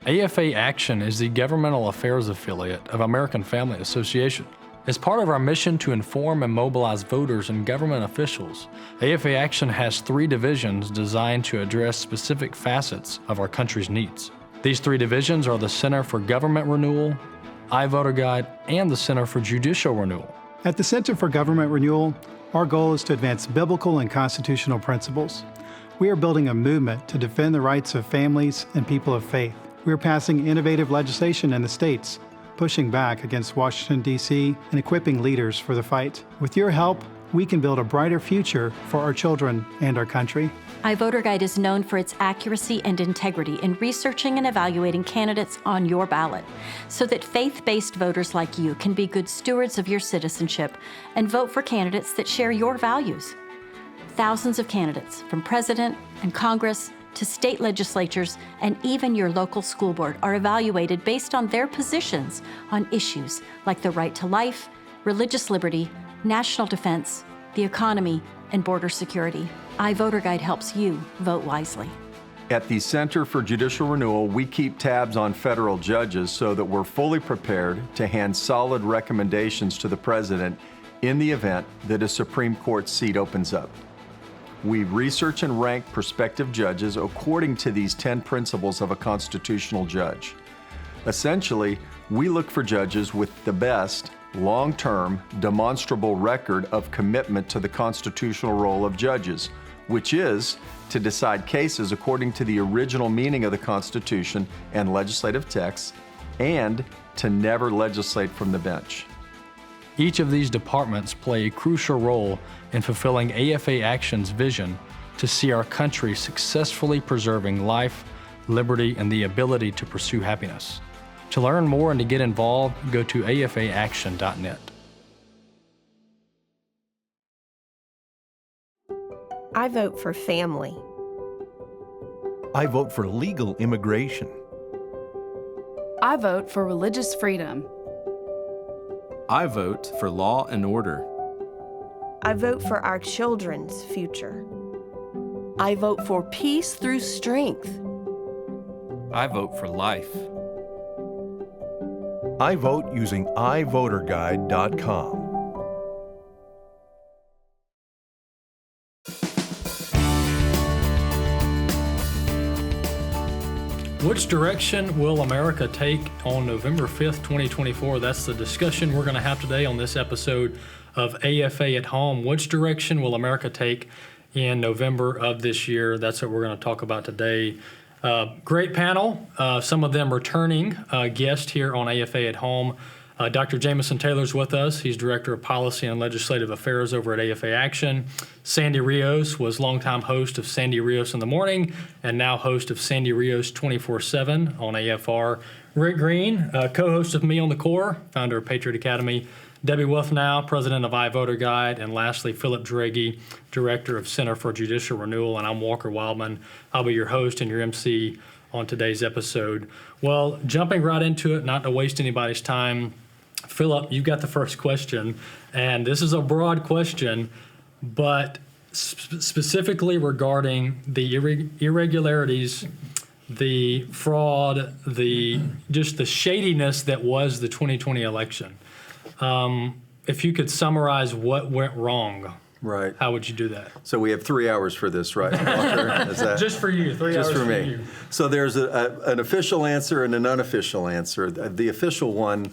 AFA Action is the governmental affairs affiliate of American Family Association. As part of our mission to inform and mobilize voters and government officials, AFA Action has 3 divisions designed to address specific facets of our country's needs. These 3 divisions are the Center for Government Renewal, 𝐰𝐢𝐥𝐿, and the Center for Judicial Renewal. At the Center for Government Renewal, our goal is to advance biblical and constitutional principles. We are building a movement to defend the rights of families and people of faith. We are passing innovative legislation in the states, pushing back against Washington, D.C., and equipping leaders for the fight. With your help, we can build a brighter future for our children and our country. 𝐰𝐢𝐥𝐿 is known for its accuracy and integrity in researching and evaluating candidates on your ballot, so that faith-based voters like you can be good stewards of your citizenship and vote for candidates that share your values. Thousands of candidates, from president and Congress to state legislatures and even your local school board, are evaluated based on their positions on issues like the right to life, religious liberty, national defense, the economy, and border security. 𝐰𝐢𝐥𝐿 helps you vote wisely. At the Center for Judicial Renewal, we keep tabs on federal judges so that we're fully prepared to hand solid recommendations to the President in the event that a Supreme Court seat opens up. We research and rank prospective judges according to these 10 principles of a constitutional judge. Essentially, we look for judges with the best long-term, demonstrable record of commitment to the constitutional role of judges, which is to decide cases according to the original meaning of the Constitution and legislative texts, and to never legislate from the bench. Each of these departments play a crucial role in fulfilling AFA Action's vision to see our country successfully preserving life, liberty, and the ability to pursue happiness. To learn more and to get involved, go to afaaction.net. I vote for family. I vote for legal immigration. I vote for religious freedom. I vote for law and order. I vote for our children's future. I vote for peace through strength. I vote for life. I vote using 𝐼�voterguide.com. Which direction will America take on November 5th, 2024? That's the discussion we're going to have today on this episode of AFA at Home. Which direction will America take in November of this year? That's what we're going to talk about today. Great panel, some of them returning guests here on AFA at Home. Dr. Jameson Taylor's with us. He's Director of Policy and Legislative Affairs over at AFA Action. Sandy Rios was longtime host of Sandy Rios in the Morning and now host of Sandy Rios 24/7 on AFR. Rick Green, co-host of Me on the Core, founder of Patriot Academy. Debbie Wuthnow, president of 𝐼𝐤voterguide. And lastly, Phillip Jauregui, director of Center for Judicial Renewal. And I'm Walker Wildmon. I'll be your host and your MC on today's episode. Well, jumping right into it, not to waste anybody's time, Phillip, you've got the first question, and this is a broad question, but specifically regarding the irregularities, the fraud, just the shadiness that was the 2020 election. If you could summarize what went wrong, Right. how would you do that? So we have 3 hours for this, right, Walker? Is that Just for you, 3 hours just for me? you. So there's an official answer and an unofficial answer. The official one,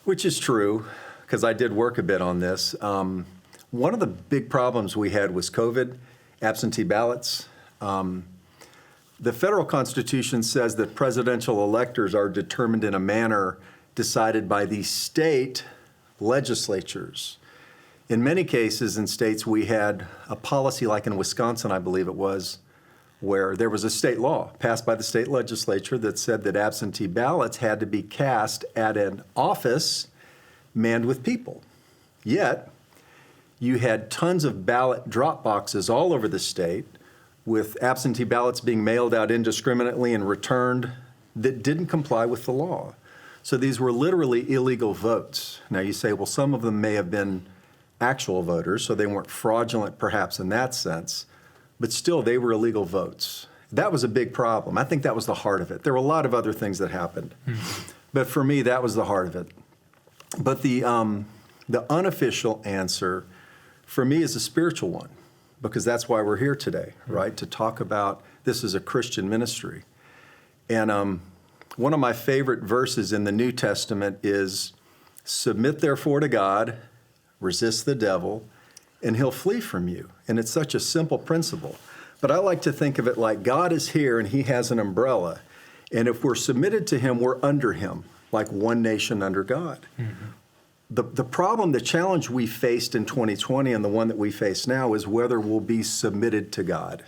which is true, because I did work a bit on this. One of the big problems we had was COVID, absentee ballots. The federal Constitution says that presidential electors are determined in a manner decided by the state legislatures. In many cases in states, we had a policy like in Wisconsin, I believe it was, where there was a state law passed by the state legislature that said that absentee ballots had to be cast at an office manned with people. Yet, you had tons of ballot drop boxes all over the state with absentee ballots being mailed out indiscriminately and returned that didn't comply with the law. So these were literally illegal votes. Now you say, well, some of them may have been actual voters, so they weren't fraudulent perhaps in that sense, but still they were illegal votes. That was a big problem. I think that was the heart of it. There were a lot of other things that happened. But for me, that was the heart of it. But the unofficial answer for me is a spiritual one, because that's why we're here today, right? To talk about this as a Christian ministry. And one of my favorite verses in the New Testament is, submit therefore to God, resist the devil, and he'll flee from you. And it's such a simple principle. But I like to think of it like God is here and he has an umbrella. And if we're submitted to him, we're under him, like one nation under God. The problem, the challenge we faced in 2020 and the one that we face now is whether we'll be submitted to God,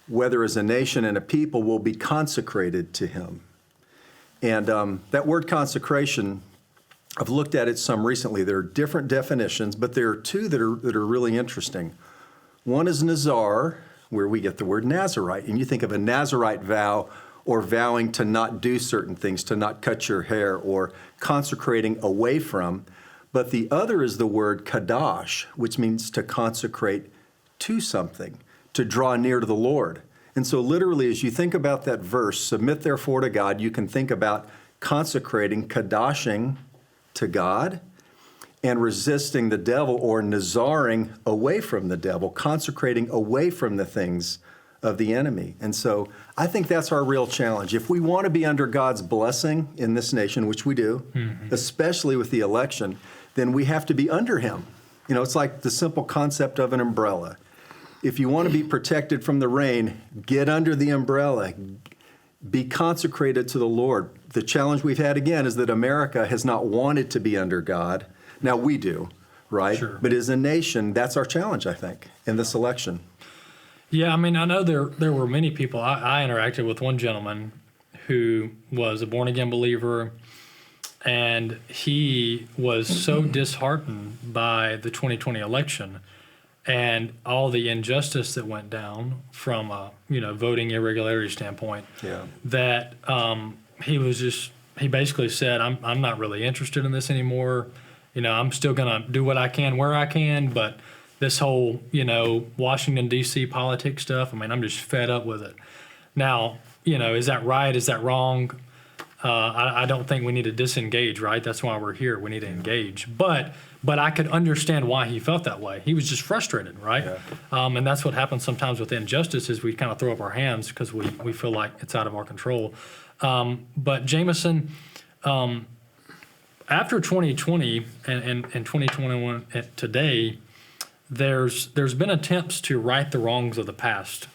whether as a nation and a people we'll be consecrated to him. And that word consecration, I've looked at it some recently. There are different definitions, but there are two that are really interesting. One is Nazar, where we get the word Nazarite. And you think of a Nazarite vow or vowing to not do certain things, to not cut your hair, or consecrating away from. But the other is the word Kadash, which means to consecrate to something, to draw near to the Lord. And so literally, as you think about that verse, submit therefore to God, you can think about consecrating, kadashing to God, and resisting the devil, or nazaring away from the devil, consecrating away from the things of the enemy. And so I think that's our real challenge. If we want to be under God's blessing in this nation, which we do, especially with the election, then we have to be under him. You know, it's like the simple concept of an umbrella. If you want to be protected from the rain, get under the umbrella. Be consecrated to the Lord. The challenge we've had, again, is that America has not wanted to be under God. Now we do, right? Sure. But as a nation, that's our challenge, I think, in this election. Yeah, I mean, I know there were many people. I interacted with one gentleman who was a born-again believer, and he was so disheartened by the 2020 election and all the injustice that went down from a voting irregularity standpoint, that he basically said, I'm not really interested in this anymore. I'm still going to do what I can where I can, but this whole, Washington, D.C. politics stuff, I mean, I'm just fed up with it. Now, is that right? Is that wrong? I don't think we need to disengage, right? That's why we're here. We need to engage. But I could understand why he felt that way. He was just frustrated, right? Yeah. And that's what happens sometimes with injustice, is we kind of throw up our hands because we feel like it's out of our control. But Jameson, after 2020 and 2021 today, there's been attempts to right the wrongs of the past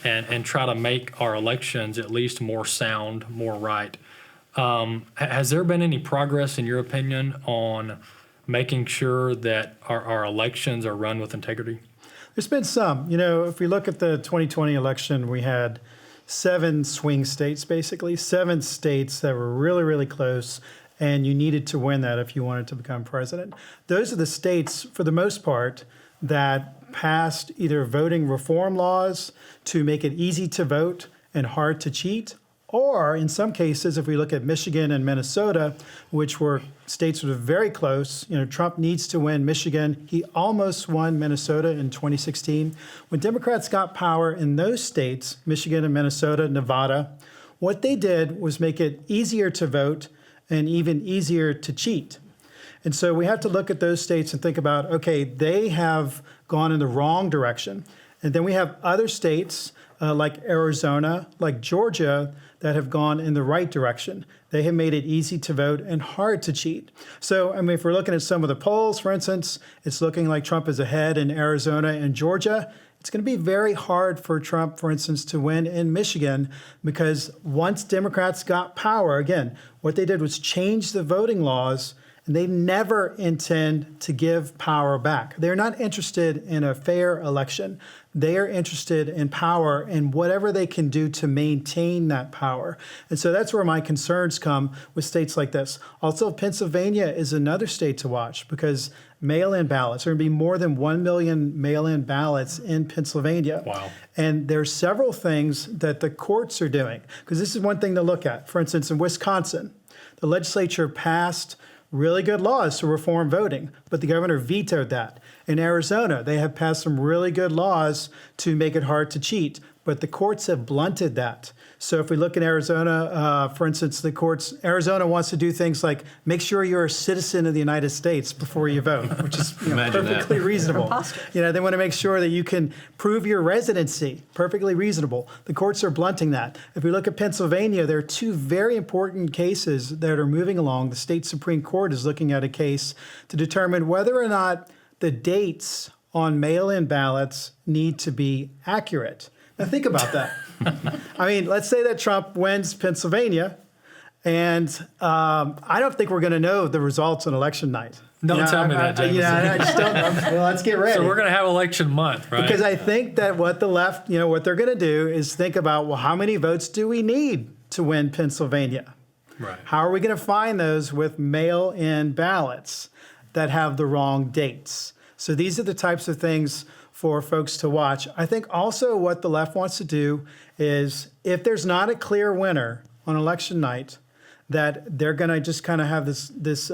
and try to make our elections at least more sound, more right. Has there been any progress, in your opinion, on making sure that our elections are run with integrity? There's been some. If we look at the 2020 election, we had 7 swing states, basically, 7 states that were really, really close, and you needed to win that if you wanted to become president. Those are the states, for the most part, that passed either voting reform laws to make it easy to vote and hard to cheat, or in some cases, if we look at Michigan and Minnesota, which were states that were very close, Trump needs to win Michigan. He almost won Minnesota in 2016. When Democrats got power in those states, Michigan and Minnesota, Nevada, what they did was make it easier to vote and even easier to cheat. And so we have to look at those states and think about, okay, they have gone in the wrong direction. And then we have other states like Arizona, like Georgia, that have gone in the right direction. They have made it easy to vote and hard to cheat. So, I mean, if we're looking at some of the polls, for instance, it's looking like Trump is ahead in Arizona and Georgia. It's going to be very hard for Trump, for instance, to win in Michigan, because once Democrats got power, again, what they did was change the voting laws, and they never intend to give power back. They're not interested in a fair election. They are interested in power and whatever they can do to maintain that power. And so that's where my concerns come with states like this. Also, Pennsylvania is another state to watch, because mail-in ballots, there are going to be more than 1 million mail-in ballots in Pennsylvania. Wow. And there's several things that the courts are doing, because this is one thing to look at. For instance, in Wisconsin, the legislature passed really good laws to reform voting, but the governor vetoed that. In Arizona, they have passed some really good laws to make it hard to cheat, but the courts have blunted that. So if we look in Arizona, for instance, Arizona wants to do things like make sure you're a citizen of the United States before you vote, which is perfectly reasonable. They want to make sure that you can prove your residency, perfectly reasonable. The courts are blunting that. If we look at Pennsylvania, there are two very important cases that are moving along. The state Supreme Court is looking at a case to determine whether or not the dates on mail-in ballots need to be accurate. Now think about that. I mean, let's say that Trump wins Pennsylvania, and I don't think we're going to know the results on election night. Don't tell me that, Jameson. I just don't. Well, let's get ready. So we're going to have election month, right? Because I think that what the left, what they're going to do is think about, well, how many votes do we need to win Pennsylvania? Right. How are we going to find those with mail-in ballots that have the wrong dates? So these are the types of things for folks to watch. I think also what the left wants to do is, if there's not a clear winner on election night, that they're going to just kind of have this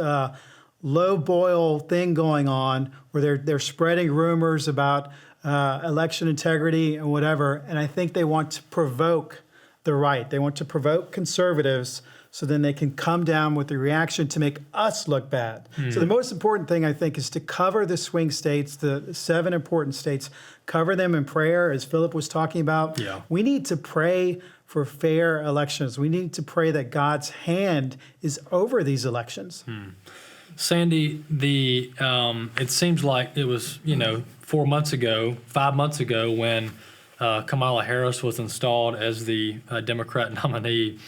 low boil thing going on where they're spreading rumors about election integrity and whatever. And I think they want to provoke the right. They want to provoke conservatives so then they can come down with the reaction to make us look bad. So the most important thing, I think, is to cover the swing states, the 7 important states, cover them in prayer, as Phillip was talking about. Yeah. We need to pray for fair elections. We need to pray that God's hand is over these elections. Sandy, it seems like it was 5 months ago when Kamala Harris was installed as the Democrat nominee,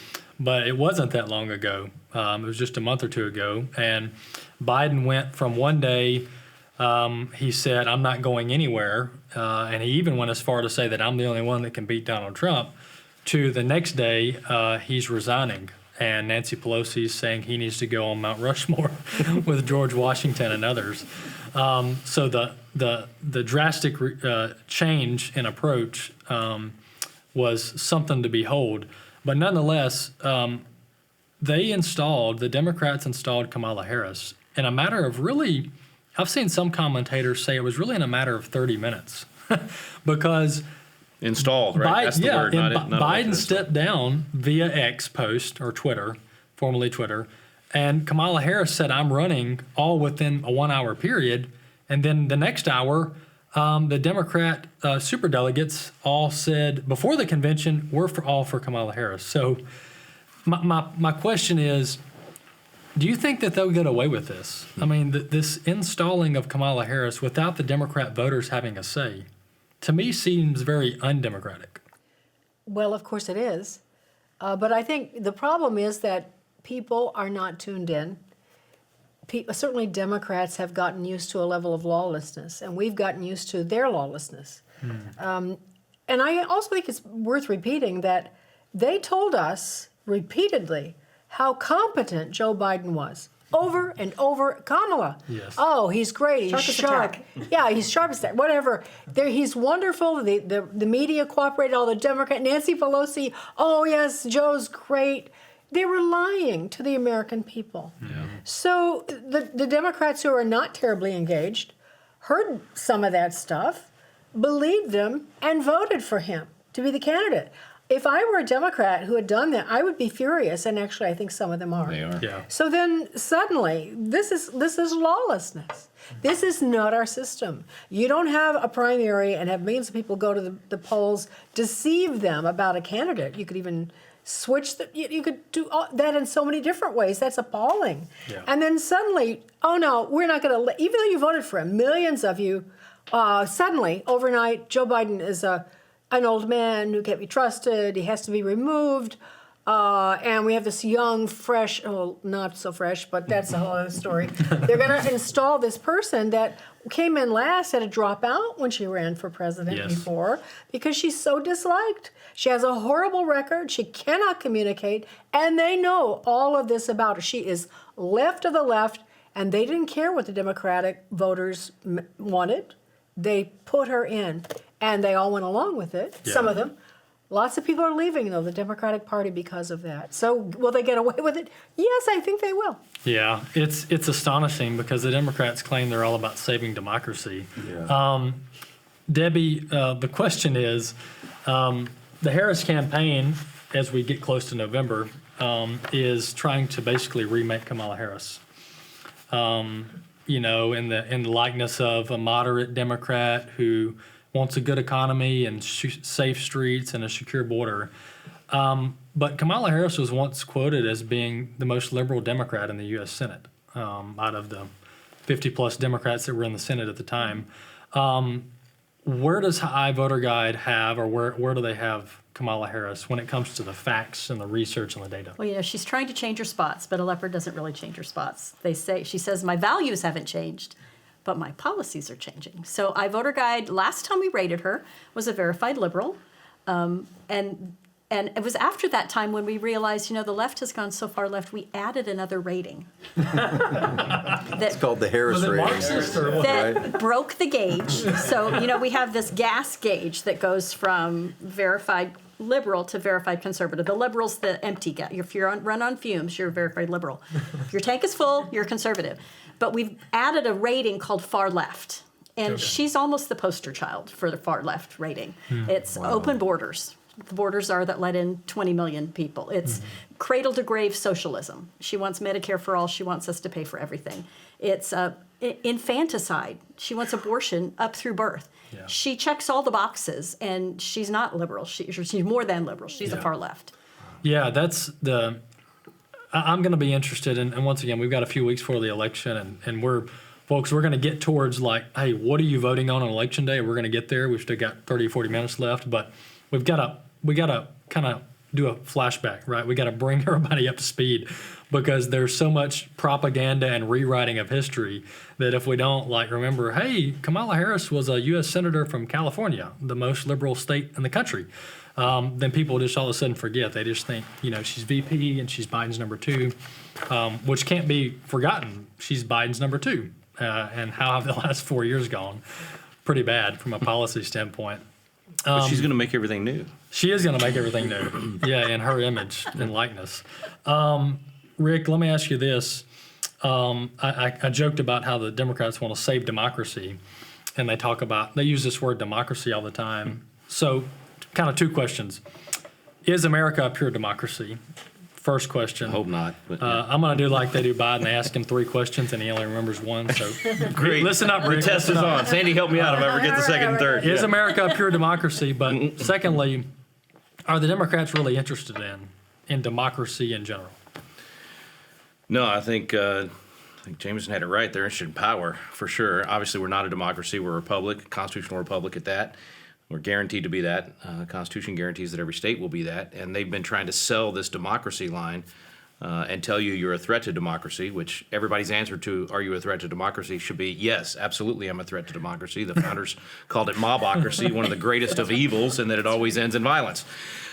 but it wasn't that long ago. It was just a month or two ago, and Biden went from one day he said, "I'm not going anywhere," and he even went as far to say that I'm the only one that can beat Donald Trump, to the next day he's resigning. And Nancy Pelosi is saying he needs to go on Mount Rushmore with George Washington and others. So the drastic change in approach was something to behold. But nonetheless, the Democrats installed Kamala Harris in a matter of really, I've seen some commentators say it was really in a matter of 30 minutes because installed, right? That's the word, not Biden stepped down via X post, or Twitter, formerly Twitter, and Kamala Harris said, "I'm running," all within a 1 hour period. And then the next hour, the Democrat superdelegates all said before the convention, "We're all for Kamala Harris." So my question is, do you think that they'll get away with this? I mean, this installing of Kamala Harris without the Democrat voters having a say, to me, seems very undemocratic. Well, of course it is. But I think the problem is that people are not tuned in. Certainly Democrats have gotten used to a level of lawlessness, and we've gotten used to their lawlessness. And I also think it's worth repeating that they told us repeatedly how competent Joe Biden was. Over and over, Kamala. Yes. Oh, he's great. He's sharp. Yeah, he's sharp as that. Whatever. He's wonderful. The media cooperated. All the Democrats. Nancy Pelosi. Oh yes, Joe's great. They were lying to the American people. Yeah. So the Democrats, who are not terribly engaged, heard some of that stuff, believed them, and voted for him to be the candidate. If I were a Democrat who had done that, I would be furious, and actually I think some of them are. They are. Yeah. So then suddenly, this is lawlessness. This is not our system. You don't have a primary and have millions of people go to the polls, deceive them about a candidate. You could even switch you could do that in so many different ways. That's appalling. Yeah. And then suddenly, oh no, we're not going to, even though you voted for him, millions of you, suddenly, overnight, Joe Biden is an old man who can't be trusted. He has to be removed. And we have this young, fresh, not so fresh, but that's a whole other story. They're going to install this person that came in last, had to drop out when she ran for president before, because she's so disliked. She has a horrible record. She cannot communicate. And they know all of this about her. She is left of the left, and they didn't care what the Democratic voters wanted. They put her in, and they all went along with it, some of them. Lots of people are leaving, though, the Democratic Party because of that. So will they get away with it? Yes, I think they will. Yeah, it's astonishing because the Democrats claim they're all about saving democracy. Yeah. Debbie, the question is, the Harris campaign, as we get close to November, is trying to basically remake Kamala Harris. You know, in the likeness of a moderate Democrat who wants a good economy and safe streets and a secure border. But Kamala Harris was once quoted as being the most liberal Democrat in the U.S. Senate, out of the 50-plus Democrats that were in the Senate at the time. Where does 𝐼𝐤 have, or where do they have Kamala Harris when it comes to the facts and the research and the data? Well, she's trying to change her spots, but a leopard doesn't really change her spots. She says, my values haven't changed, but my policies are changing. So 𝐼𝐤, last time we rated her, was a verified liberal. And it was after that time when we realized, the left has gone so far left, we added another rating. It's called the Harris rating. Marxist or what? That broke the gauge. So, we have this gas gauge that goes from verified liberal to verified conservative. The liberal's the empty gas. If you're run on fumes, you're a verified liberal. If your tank is full, you're conservative. But we've added a rating called far left. And she's almost the poster child for the far left rating. It's open borders. The borders are that let in 20 million people. It's cradle to grave socialism. She wants Medicare for all. She wants us to pay for everything. It's infanticide. She wants abortion up through birth. Yeah. She checks all the boxes, and she's not liberal. She's more than liberal. She's a far left. Yeah, that's the. I'm going to be interested, and once again, we've got a few weeks before the election, and we're going to get towards hey, what are you voting on election day? We're going to get there. We've still got 30 or 40 minutes left, but we got to kind of do a flashback, right? We got to bring everybody up to speed because there's so much propaganda and rewriting of history that if we don't remember, hey, Kamala Harris was a U.S. Senator from California, the most liberal state in the country, then people just all of a sudden forget. They just think, she's VP and she's Biden's number 2, which can't be forgotten. She's Biden's number 2. And how have the last 4 years gone? Pretty bad from a policy standpoint. But she's going to make everything new. She is going to make everything new. Yeah, in her image and likeness. Rick, let me ask you this. I joked about how the Democrats want to save democracy, and they use this word democracy all the time. So kind of 2 questions. Is America a pure democracy? First question. I hope not. But I'm going to do like they do Biden. They ask him 3 questions, and he only remembers 1. So great. Listen up, Rick. The test is on. Sandy, help me out if I ever get the second and third. Is America a pure democracy? But secondly, are the Democrats really interested in democracy in general? No, I think Jameson had it right. They're interested in power, for sure. Obviously, we're not a democracy. We're a republic, constitutional republic at that. We're guaranteed to be that. The Constitution guarantees that every state will be that. And they've been trying to sell this democracy line and tell you you're a threat to democracy, which everybody's answer to, are you a threat to democracy, should be, yes, absolutely, I'm a threat to democracy. The founders called it mobocracy, one of the greatest of evils, and that it always ends in violence.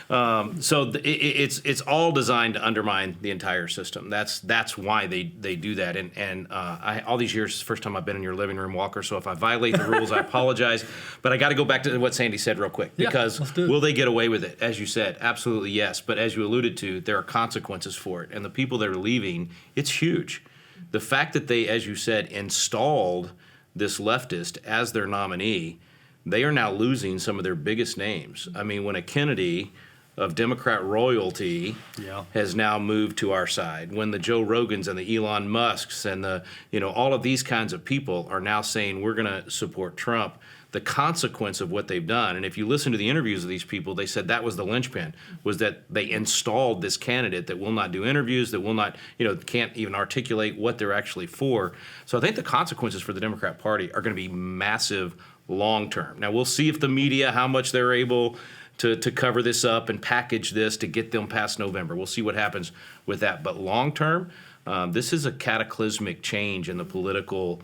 So it's all designed to undermine the entire system. That's why they do that. And all these years, it's the first time I've been in your living room, Walker. So if I violate the rules, I apologize. But I got to go back to what Sandy said real quick. Because will they get away with it? As you said, absolutely yes. But as you alluded to, there are consequences for it. And the people that are leaving, it's huge. The fact that they, as you said, installed this leftist as their nominee, they are now losing some of their biggest names. I mean, when a Kennedy of Democrat royalty has now moved to our side, when the Joe Rogans and the Elon Musks and the all of these kinds of people are now saying we're going to support Trump, the consequence of what they've done, and if you listen to the interviews of these people, they said that was the linchpin, was that they installed this candidate that will not do interviews, that will not, can't even articulate what they're actually for. So I think the consequences for the Democrat Party are going to be massive long term. Now we'll see if the media, how much they're able to cover this up and package this to get them past November. We'll see what happens with that. But long term, this is a cataclysmic change in the political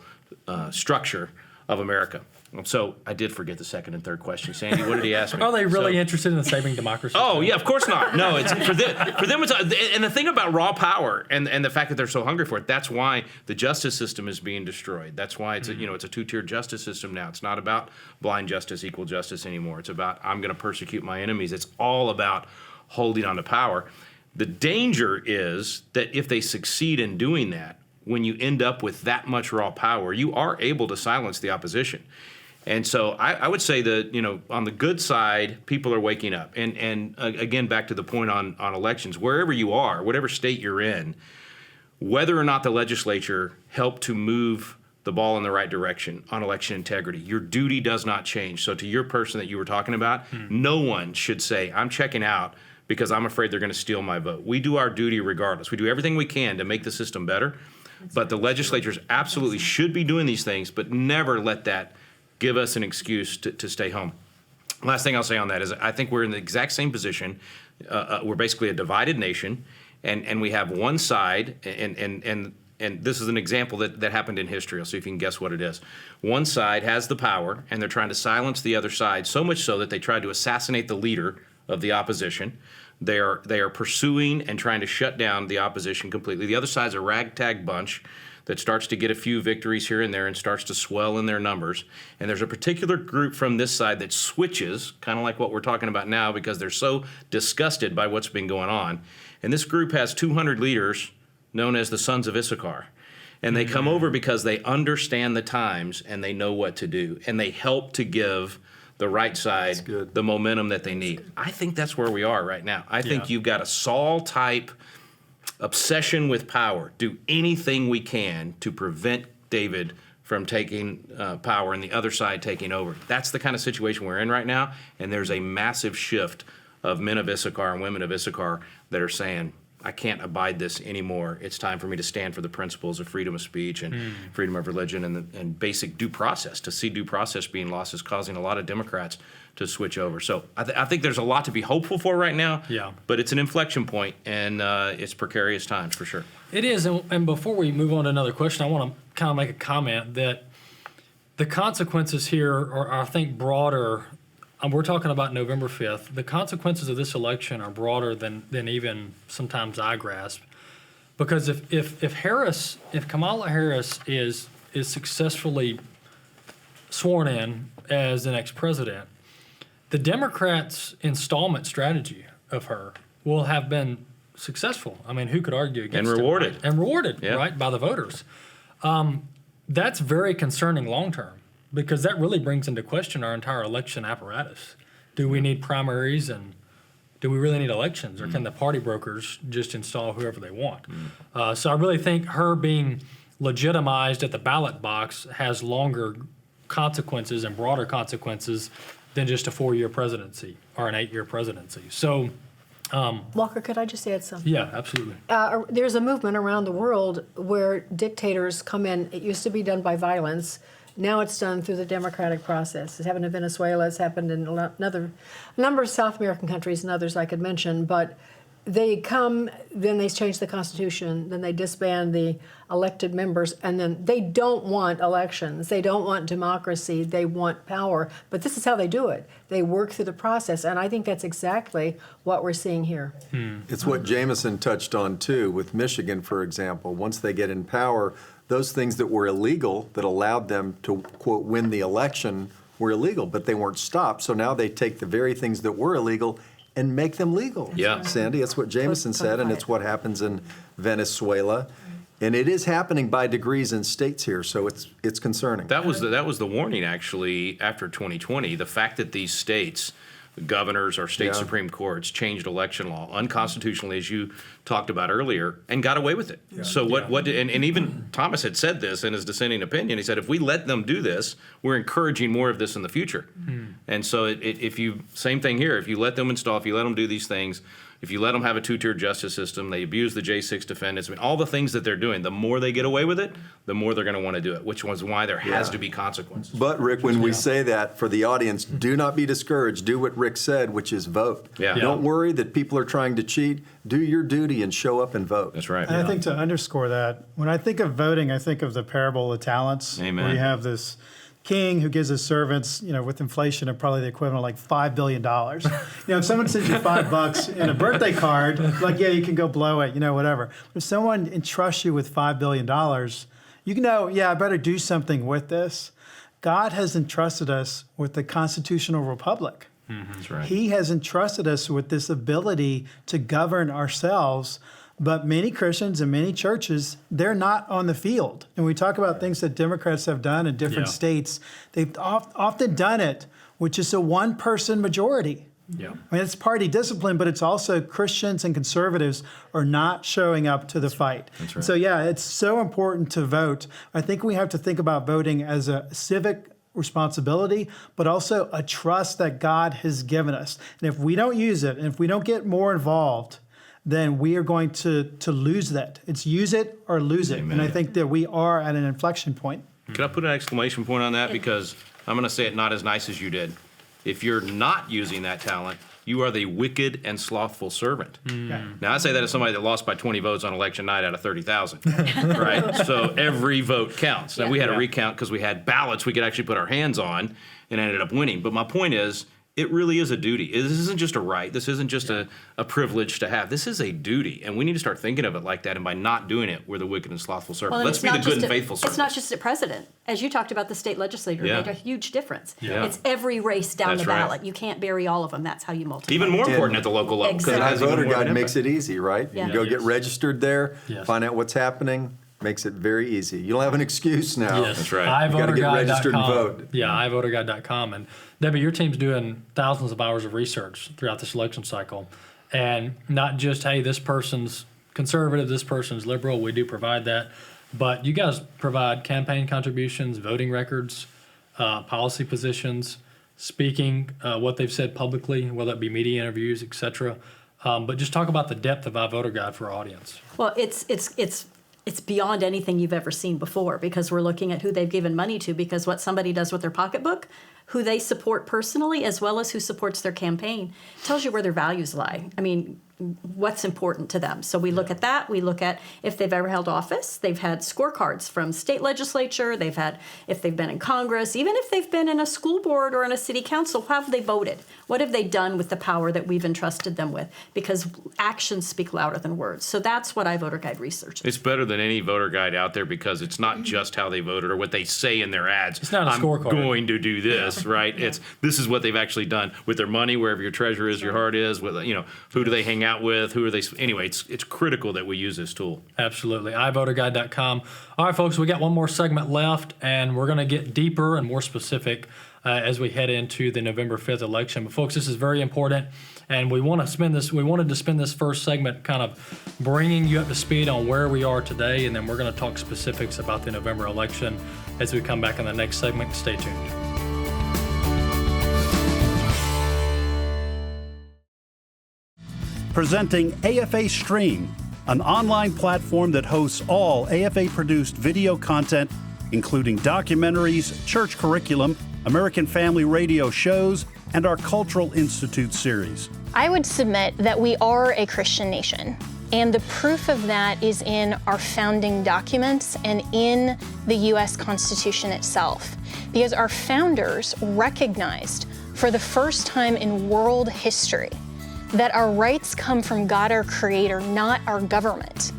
structure of America. So I did forget the second and third question. Sandy, what did he ask me? Are they really interested in saving democracy? Oh, yeah, of course not. No, it's for them. It's and the thing about raw power and the fact that they're so hungry for it. That's why the justice system is being destroyed. That's why it's it's a 2-tiered justice system now. It's not about blind justice, equal justice anymore. It's about I'm going to persecute my enemies. It's all about holding on to power. The danger is that if they succeed in doing that, when you end up with that much raw power, you are able to silence the opposition. And so I would say that, on the good side, people are waking up. And again, back to the point on elections, wherever you are, whatever state you're in, whether or not the legislature helped to move the ball in the right direction on election integrity, your duty does not change. So to your person that you were talking about, no one should say, I'm checking out because I'm afraid they're going to steal my vote. We do our duty regardless. We do everything we can to make the system better. But the legislatures absolutely should be doing these things, but never let that give us an excuse to stay home. Last thing I'll say on that is I think we're in the exact same position. We're basically a divided nation, and we have one side, and this is an example that happened in history. I'll see if you can guess what it is. One side has the power, and they're trying to silence the other side, so much so that they tried to assassinate the leader of the opposition. They are pursuing and trying to shut down the opposition completely. The other side's a ragtag bunch that starts to get a few victories here and there and starts to swell in their numbers. And there's a particular group from this side that switches, kind of like what we're talking about now, because they're so disgusted by what's been going on. And this group has 200 leaders known as the Sons of Issachar. And they come over because they understand the times and they know what to do. And they help to give the right side the momentum that they need. I think that's where we are right now. I think you've got a Saul-type obsession with power. Do anything we can to prevent David from taking power and the other side taking over. That's the kind of situation we're in right now, and there's a massive shift of men of Issachar and women of Issachar that are saying, I can't abide this anymore. It's time for me to stand for the principles of freedom of speech and freedom of religion and basic due process. To see due process being lost is causing a lot of Democrats to switch over. So I think there's a lot to be hopeful for right now, but it's an inflection point, and it's precarious times for sure. It is, and before we move on to another question, I want to kind of make a comment that the consequences here are, I think, broader. We're talking about November 5th. The consequences of this election are broader than even sometimes I grasp. Because if Kamala Harris is successfully sworn in as the next president, the Democrats' installment strategy of her will have been successful. I mean, who could argue against it? And rewarded, right, by the voters. That's very concerning long term, because that really brings into question our entire election apparatus. Do we need primaries, and do we really need elections, or can the party brokers just install whoever they want? So I really think her being legitimized at the ballot box has longer consequences and broader consequences than just a 4-year presidency or an 8-year presidency. So, Walker, could I just add something? yeah, absolutely. There's a movement around the world where dictators come in. It used to be done by violence. Now it's done through the democratic process. It's happened in Venezuela. It's happened in a number of South American countries and others I could mention. But they come, then they change the Constitution, then they disband the elected members, and then they don't want elections. They don't want democracy. They want power. But this is how they do it. They work through the process, and I think that's exactly what we're seeing here. It's what Jameson touched on, too, with Michigan, for example. Once they get in power, those things that were illegal that allowed them to, quote, win the election were illegal, but they weren't stopped. So now they take the very things that were illegal and make them legal. Yeah. Sandy, that's what Jameson said, and it's what happens in Venezuela. And it is happening by degrees in states here, so it's concerning. That was the warning, actually, after 2020. The fact that these states, governors or state Supreme Courts, changed election law unconstitutionally, as you talked about earlier, and got away with it. Yeah. So and even Thomas had said this in his dissenting opinion. He said, if we let them do this, we're encouraging more of this in the future. And so same thing here, if you let them install, if you let them do these things, if you let them have a two-tier justice system, they abuse the J6 defendants, I mean, all the things that they're doing, the more they get away with it, the more they're going to want to do it, which was why there has to be consequences. But, Rick, when we say that, for the audience, do not be discouraged. Do what Rick said, which is vote. Don't worry that people are trying to cheat. Do your duty and show up and vote. That's right. And I think to underscore that, when I think of voting, I think of the parable of talents. Amen. Where you have this king who gives his servants, with inflation of probably the equivalent of like $5 billion. If someone sends you $5 in a birthday card, like, you can go blow it, whatever. If someone entrusts you with $5 billion, you know, I better do something with this. God has entrusted us with the constitutional republic. That's right. He has entrusted us with this ability to govern ourselves But many Christians and many churches, they're not on the field. And we talk about things that Democrats have done in different states. They've often done it with just a one-person majority. Yeah. I mean, it's party discipline, but it's also Christians and conservatives are not showing up to the fight. That's right. So, yeah, it's so important to vote. I think we have to think about voting as a civic responsibility, but also a trust that God has given us. And if we don't use it, and if we don't get more involved, then we are going to lose that. It's use it or lose it. And I think that we are at an inflection point. Can I put an exclamation point on that? Because I'm going to say it not as nice as you did. If you're not using that talent, you are the wicked and slothful servant. Now, I say that as somebody that lost by 20 votes on election night out of 30,000, right? So every vote counts. Now, we had a recount because we had ballots we could actually put our hands on and ended up winning. But my point is, it really is a duty. This isn't just a right. This isn't just a privilege to have. This is a duty, and we need to start thinking of it like that. And by not doing it, we're the wicked and slothful servant. Well, Let's be the good and faithful servant. It's not just a president. As you talked about, the state legislature made a huge difference. Yeah. It's every race down That's the right. ballot. You can't bury all of them. That's how you multiply. Even more important at the local level. 'cause it Exactly. has even Voter more of Guide an makes impact. it easy, right? Yeah. You go get Yes. registered there, Yes. find out what's happening, makes it very easy. You don't have an excuse now. Yes. That's right. You gotta get registered and vote. Yeah, iVoterGuide.com. And Debbie, your team's doing thousands of hours of research throughout this election cycle. And not just, hey, this person's conservative, this person's liberal. We do provide that. But you guys provide campaign contributions, voting records, policy positions, speaking, what they've said publicly, whether it be media interviews, et cetera. But just talk about the depth of iVoter Guide for our audience. Well, it's beyond anything you've ever seen before, because we're looking at who they've given money to, because what somebody does with their pocketbook, who they support personally, as well as who supports their campaign, tells you where their values lie. I mean, what's important to them. So we look at that. We look at if they've ever held office. They've had scorecards from state legislature. They've had, if they've been in Congress, even if they've been in a school board or in a city council, how have they voted? What have they done with the power that we've entrusted them with? Because actions speak louder than words. So that's what iVoter Guide researches. It's better than any voter guide out there because it's not just how they voted or what they say in their ads. It's not a I'm scorecard. going to do this, right? It's this is what they've actually done with their money, wherever your treasure is, your heart is. With who do they hang out with? Who are they? Anyway, it's critical that we use this tool. Absolutely. iVoterGuide.com. All right, folks, we got one more segment left, and we're going to get deeper and more specific as we head into the November 5th election. But folks, this is very important, and we wanted to spend this first segment kind of bringing you up to speed on where we are today, and then we're going to talk specifics about the November election as we come back in the next segment. Stay tuned. Presenting AFA Stream, an online platform that hosts all AFA-produced video content, including documentaries, church curriculum, American Family Radio shows, and our Cultural Institute series. I would submit that we are a Christian nation, and the proof of that is in our founding documents and in the U.S. Constitution itself, because our founders recognized for the first time in world history that our rights come from God, our Creator, not our government.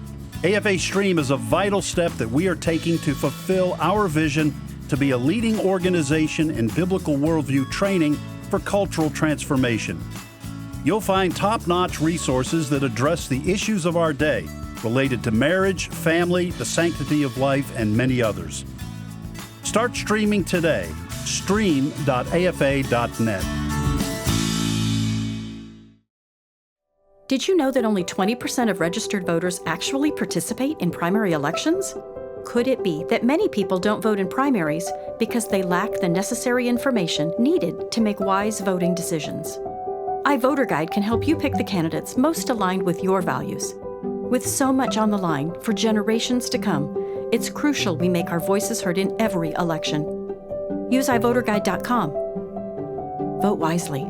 AFA Stream is a vital step that we are taking to fulfill our vision to be a leading organization in biblical worldview training for cultural transformation. You'll find top-notch resources that address the issues of our day related to marriage, family, the sanctity of life, and many others. Start streaming today. stream.afa.net. Did you know that only 20% of registered voters actually participate in primary elections? Could it be that many people don't vote in primaries because they lack the necessary information needed to make wise voting decisions? iVoter Guide can help you pick the candidates most aligned with your values. With so much on the line for generations to come, it's crucial we make our voices heard in every election. Use iVoterGuide.com. Vote wisely.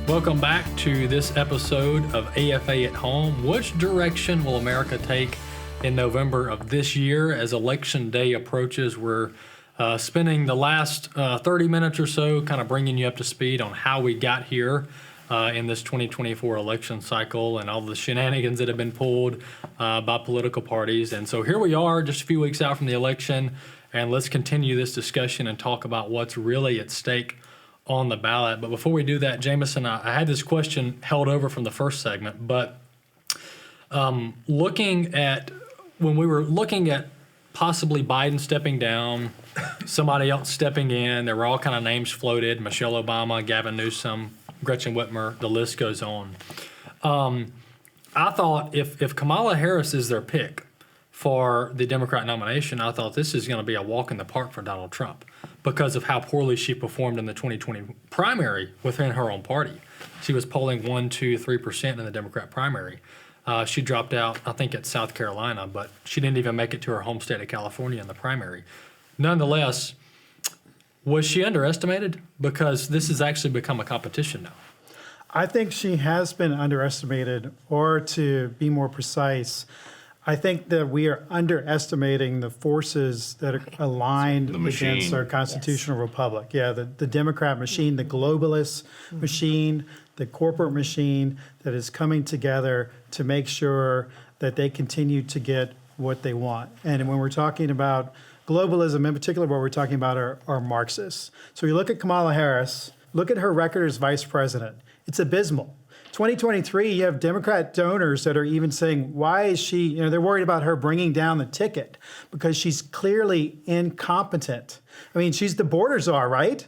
Welcome back to this episode of AFA at Home. Which direction will America take in November of this year as Election Day approaches? We're spending the last 30 minutes or so kind of bringing you up to speed on how we got here in this 2024 election cycle and all the shenanigans that have been pulled by political parties. And so here we are just a few weeks out from the election, and let's continue this discussion and talk about what's really at stake on the ballot. But before we do that, Jameson, I had this question held over from the first segment, but when we were looking at possibly Biden stepping down, somebody else stepping in, there were all kind of names floated, Michelle Obama, Gavin Newsom, Gretchen Whitmer, the list goes on. I thought if Kamala Harris is their pick for the Democrat nomination, I thought this is going to be a walk in the park for Donald Trump because of how poorly she performed in the 2020 primary within her own party. She was polling 1%, 2%, 3% in the Democrat primary. She dropped out, I think, at South Carolina, but she didn't even make it to her home state of California in the primary. Nonetheless, was she underestimated? Because this has actually become a competition now. I think she has been underestimated, or to be more precise, I think that we are underestimating the forces that are aligned against our constitutional republic. Yeah, the Democrat machine, the globalist machine, the corporate machine that is coming together to make sure that they continue to get what they want. And when we're talking about globalism, in particular, what we're talking about are Marxists. So you look at Kamala Harris, look at her record as vice president. It's abysmal. 2023, you have Democrat donors that are even saying, why is she, they're worried about her bringing down the ticket because she's clearly incompetent. I mean, she's the border czar, right?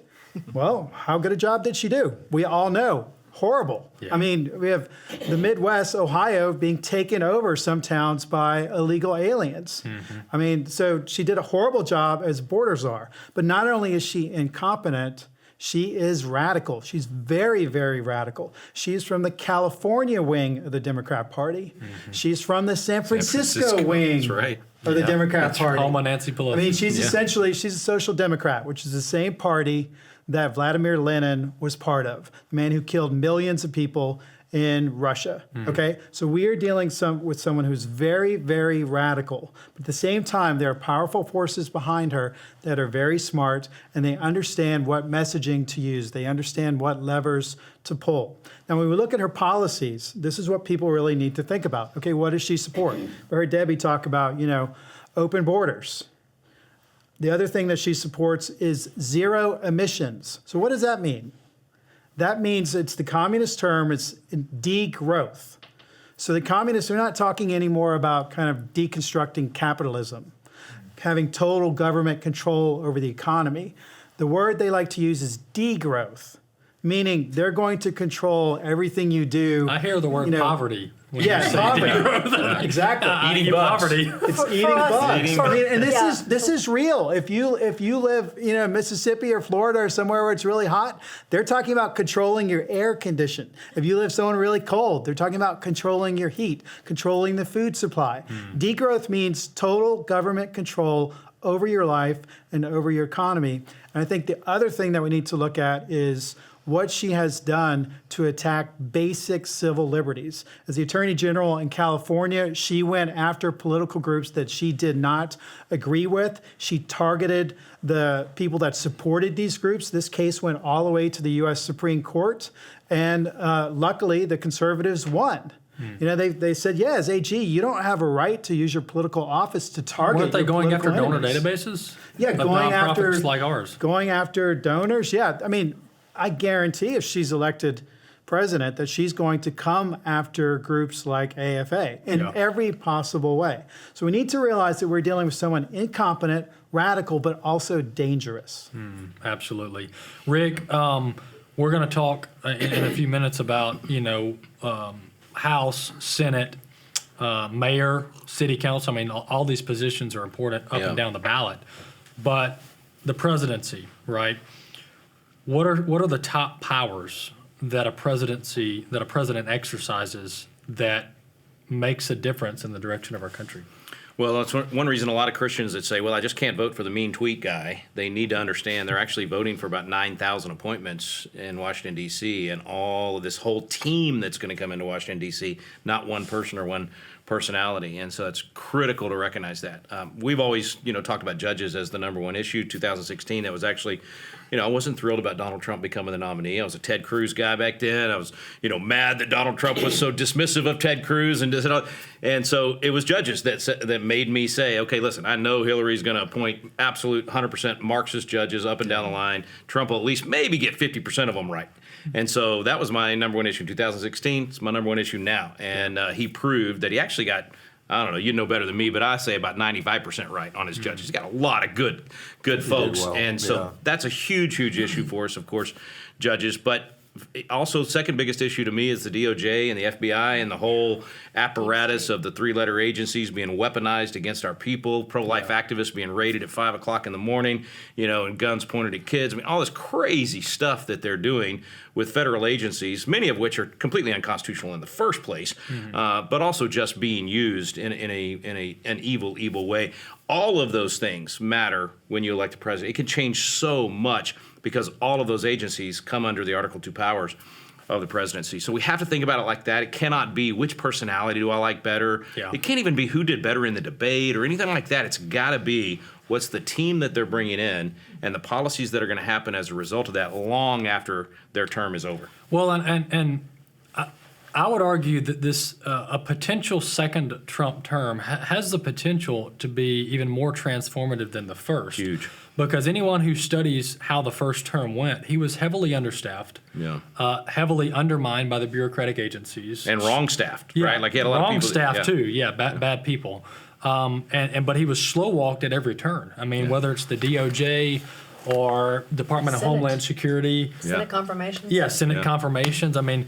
Well, how good a job did she do? We all know. Horrible. Yeah. I mean, we have the Midwest, Ohio, being taken over some towns by illegal aliens. Mm-hmm. I mean, so she did a horrible job as border czar. But not only is she incompetent, she is radical. She's very, very radical. She's from the California wing of the Democrat Party. Mm-hmm. She's from the San Francisco wing of the Democrat Party. Home of Nancy Pelosi. I mean, she's a social democrat, which is the same party that Vladimir Lenin was part of, the man who killed millions of people in Russia. Mm-hmm. Okay, so we are dealing with someone who's very, very radical. But at the same time, there are powerful forces behind her that are very smart, and they understand what messaging to use. They understand what levers to pull. Now, when we look at her policies, this is what people really need to think about. Okay, what does she support? We heard Debbie talk about, open borders. The other thing that she supports is zero emissions. So what does that mean? That means it's the communist term, it's degrowth. So the communists are not talking anymore about kind of deconstructing capitalism, having total government control over the economy. The word they like to use is degrowth, meaning they're going to control everything you do. I hear the word poverty. Yeah, poverty. Exactly. Eating poverty. It's eating bugs. And this is real. If you live, Mississippi or Florida or somewhere where it's really hot, they're talking about controlling your air condition. If you live somewhere really cold, they're talking about controlling your heat, controlling the food supply. Degrowth means total government control over your life and over your economy. And I think the other thing that we need to look at is what she has done to attack basic civil liberties. As the Attorney General in California, she went after political groups that she did not agree with. She targeted the people that supported these groups. This case went all the way to the U.S. Supreme Court, and luckily the conservatives won. They said, as AG, you don't have a right to use your political office to target. Weren't they going after donor enemies. databases? Yeah, going after like ours. Going after donors. Yeah, I mean, I guarantee if she's elected president that she's going to come after groups like AFA in every possible way. So we need to realize that we're dealing with someone incompetent, radical, but also dangerous. Absolutely. Rick, we're going to talk in a few minutes about, House, Senate, mayor, city council. I mean, all these positions are important up and down the ballot. But the presidency, right? What are the top powers that a president exercises that makes a difference in the direction of our country? Well, that's one reason a lot of Christians that say, well, I just can't vote for the mean tweet guy. They need to understand they're actually voting for about 9,000 appointments in Washington, D.C., and all of this whole team that's going to come into Washington, D.C., not one person or one personality, and so it's critical to recognize that. We've always, talked about judges as the number one issue. 2016, that was actually, I wasn't thrilled about Donald Trump becoming the nominee. I was a Ted Cruz guy back then. I was, mad that Donald Trump was so dismissive of Ted Cruz, and so it was judges that made me say, okay, listen, I know Hillary's going to appoint absolute 100% Marxist judges up and down the line. Trump will at least maybe get 50% of them right. And so that was my number one issue in 2016. It's my number one issue now. And he proved that he actually got, I don't know, you know better than me, but I say about 95% right on his judges. He's got a lot of good folks. well, And so that's a huge, huge issue for us, of course, judges. But also, second biggest issue to me is the DOJ and the FBI and the whole apparatus of the three-letter agencies being weaponized against our people, pro-life activists being raided at 5 o'clock in the morning, and guns pointed at kids. I mean, all this crazy stuff that they're doing with federal agencies, many of which are completely unconstitutional in the first place, but also just being used in an evil way. All of those things matter when you elect a president. It can change so much because all of those agencies come under the Article 2 powers of the presidency. So we have to think about it like that. It cannot be which personality do I like better. Yeah. It can't even be who did better in the debate or anything like that. It's got to be what's the team that they're bringing in and the policies that are going to happen as a result of that long after their term is over. Well, and I would argue that this a potential second Trump term has the potential to be even more transformative than the first. Huge. Because anyone who studies how the first term went, he was heavily understaffed, heavily undermined by the bureaucratic agencies. And wrong staffed, right? Like he had a lot of people. Wrong staffed too, bad people. But he was slow walked at every turn. I mean, whether it's the DOJ or Department of Homeland Security. Senate confirmations? Yeah, Senate confirmations. I mean,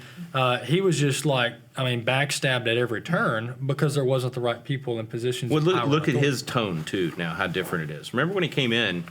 he was just backstabbed at every turn because there wasn't the right people in positions of power. Look at his tone, too, now, how different it is. Remember when he came in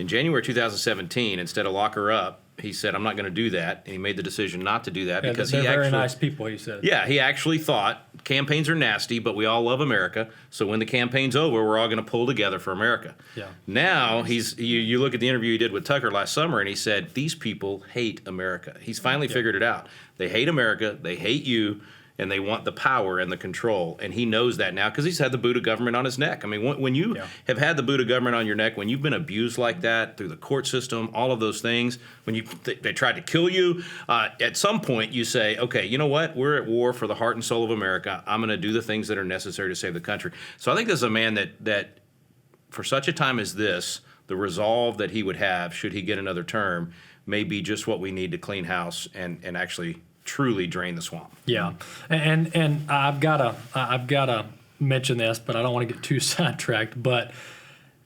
January 2017, instead of lock her up, he said, I'm not going to do that. And he made the decision not to do that because they're very nice people, he said. Yeah, he actually thought campaigns are nasty, but we all love America. So when the campaign's over, we're all going to pull together for America. Yeah. Now, you look at the interview he did with Tucker last summer, and he said, these people hate America. He's finally figured it out. They hate America. They hate you. And they want the power and the control. And he knows that now because he's had the boot of government on his neck. I mean, when you have had the boot of government on your neck, when you've been abused like that through the court system, all of those things, when they tried to kill you, at some point you say, okay, you know what? We're at war for the heart and soul of America. I'm going to do the things that are necessary to save the country. So I think this is a man that for such a time as this, the resolve that he would have should he get another term may be just what we need to clean house and actually truly drain the swamp. Yeah, and I've gotta mention this, but I don't want to get too sidetracked. But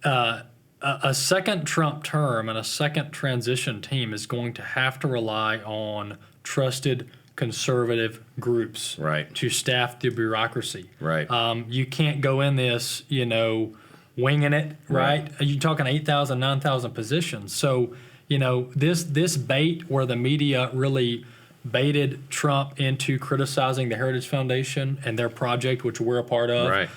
a second Trump term and a second transition team is going to have to rely on trusted conservative groups to staff the bureaucracy. Right. You can't go in this, winging it. Right. You're talking 8,000, 9,000 positions. So this bait where the media really baited Trump into criticizing the Heritage Foundation and their project, which we're a part of. Right.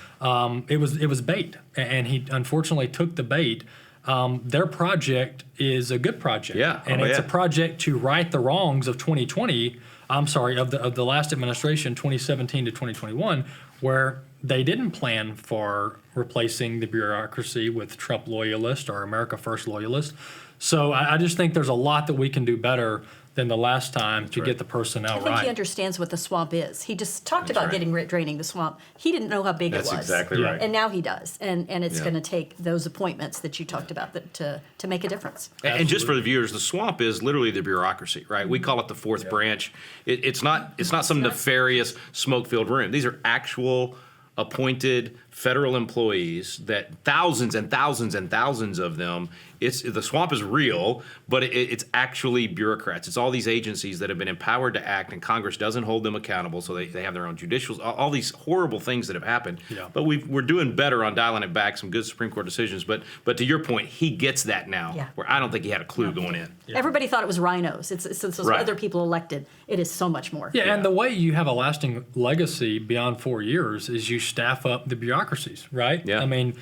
It was bait, and he unfortunately took the bait. Their project is a good project, and it's a project to right the wrongs of 2020. I'm sorry, of the last administration, 2017 to 2021, where they didn't plan for replacing the bureaucracy with Trump loyalists or America First loyalists. So I just think there's a lot that we can do better than the last time to get the personnel right. I think he understands what the swamp is. He just talked about draining the swamp. He didn't know how big it was. That's exactly right. And now he does. And it's going to take those appointments that you talked about to make a difference. And just for the viewers, the swamp is literally the bureaucracy, right? We call it the fourth branch. It's not some nefarious smoke-filled room. These are actual appointed federal employees that thousands and thousands and thousands of them. The swamp is real, but it's actually bureaucrats. It's all these agencies that have been empowered to act, and Congress doesn't hold them accountable, so they have their own judicials, all these horrible things that have happened. Yeah. But we're doing better on dialing it back, some good Supreme Court decisions. But to your point, he gets that now, where I don't think he had a clue going in. Yeah. Everybody thought it was rhinos. It's those other people elected. It is so much more. Yeah, and the way you have a lasting legacy beyond 4 years is you staff up the bureaucracies, right? Yeah. I mean,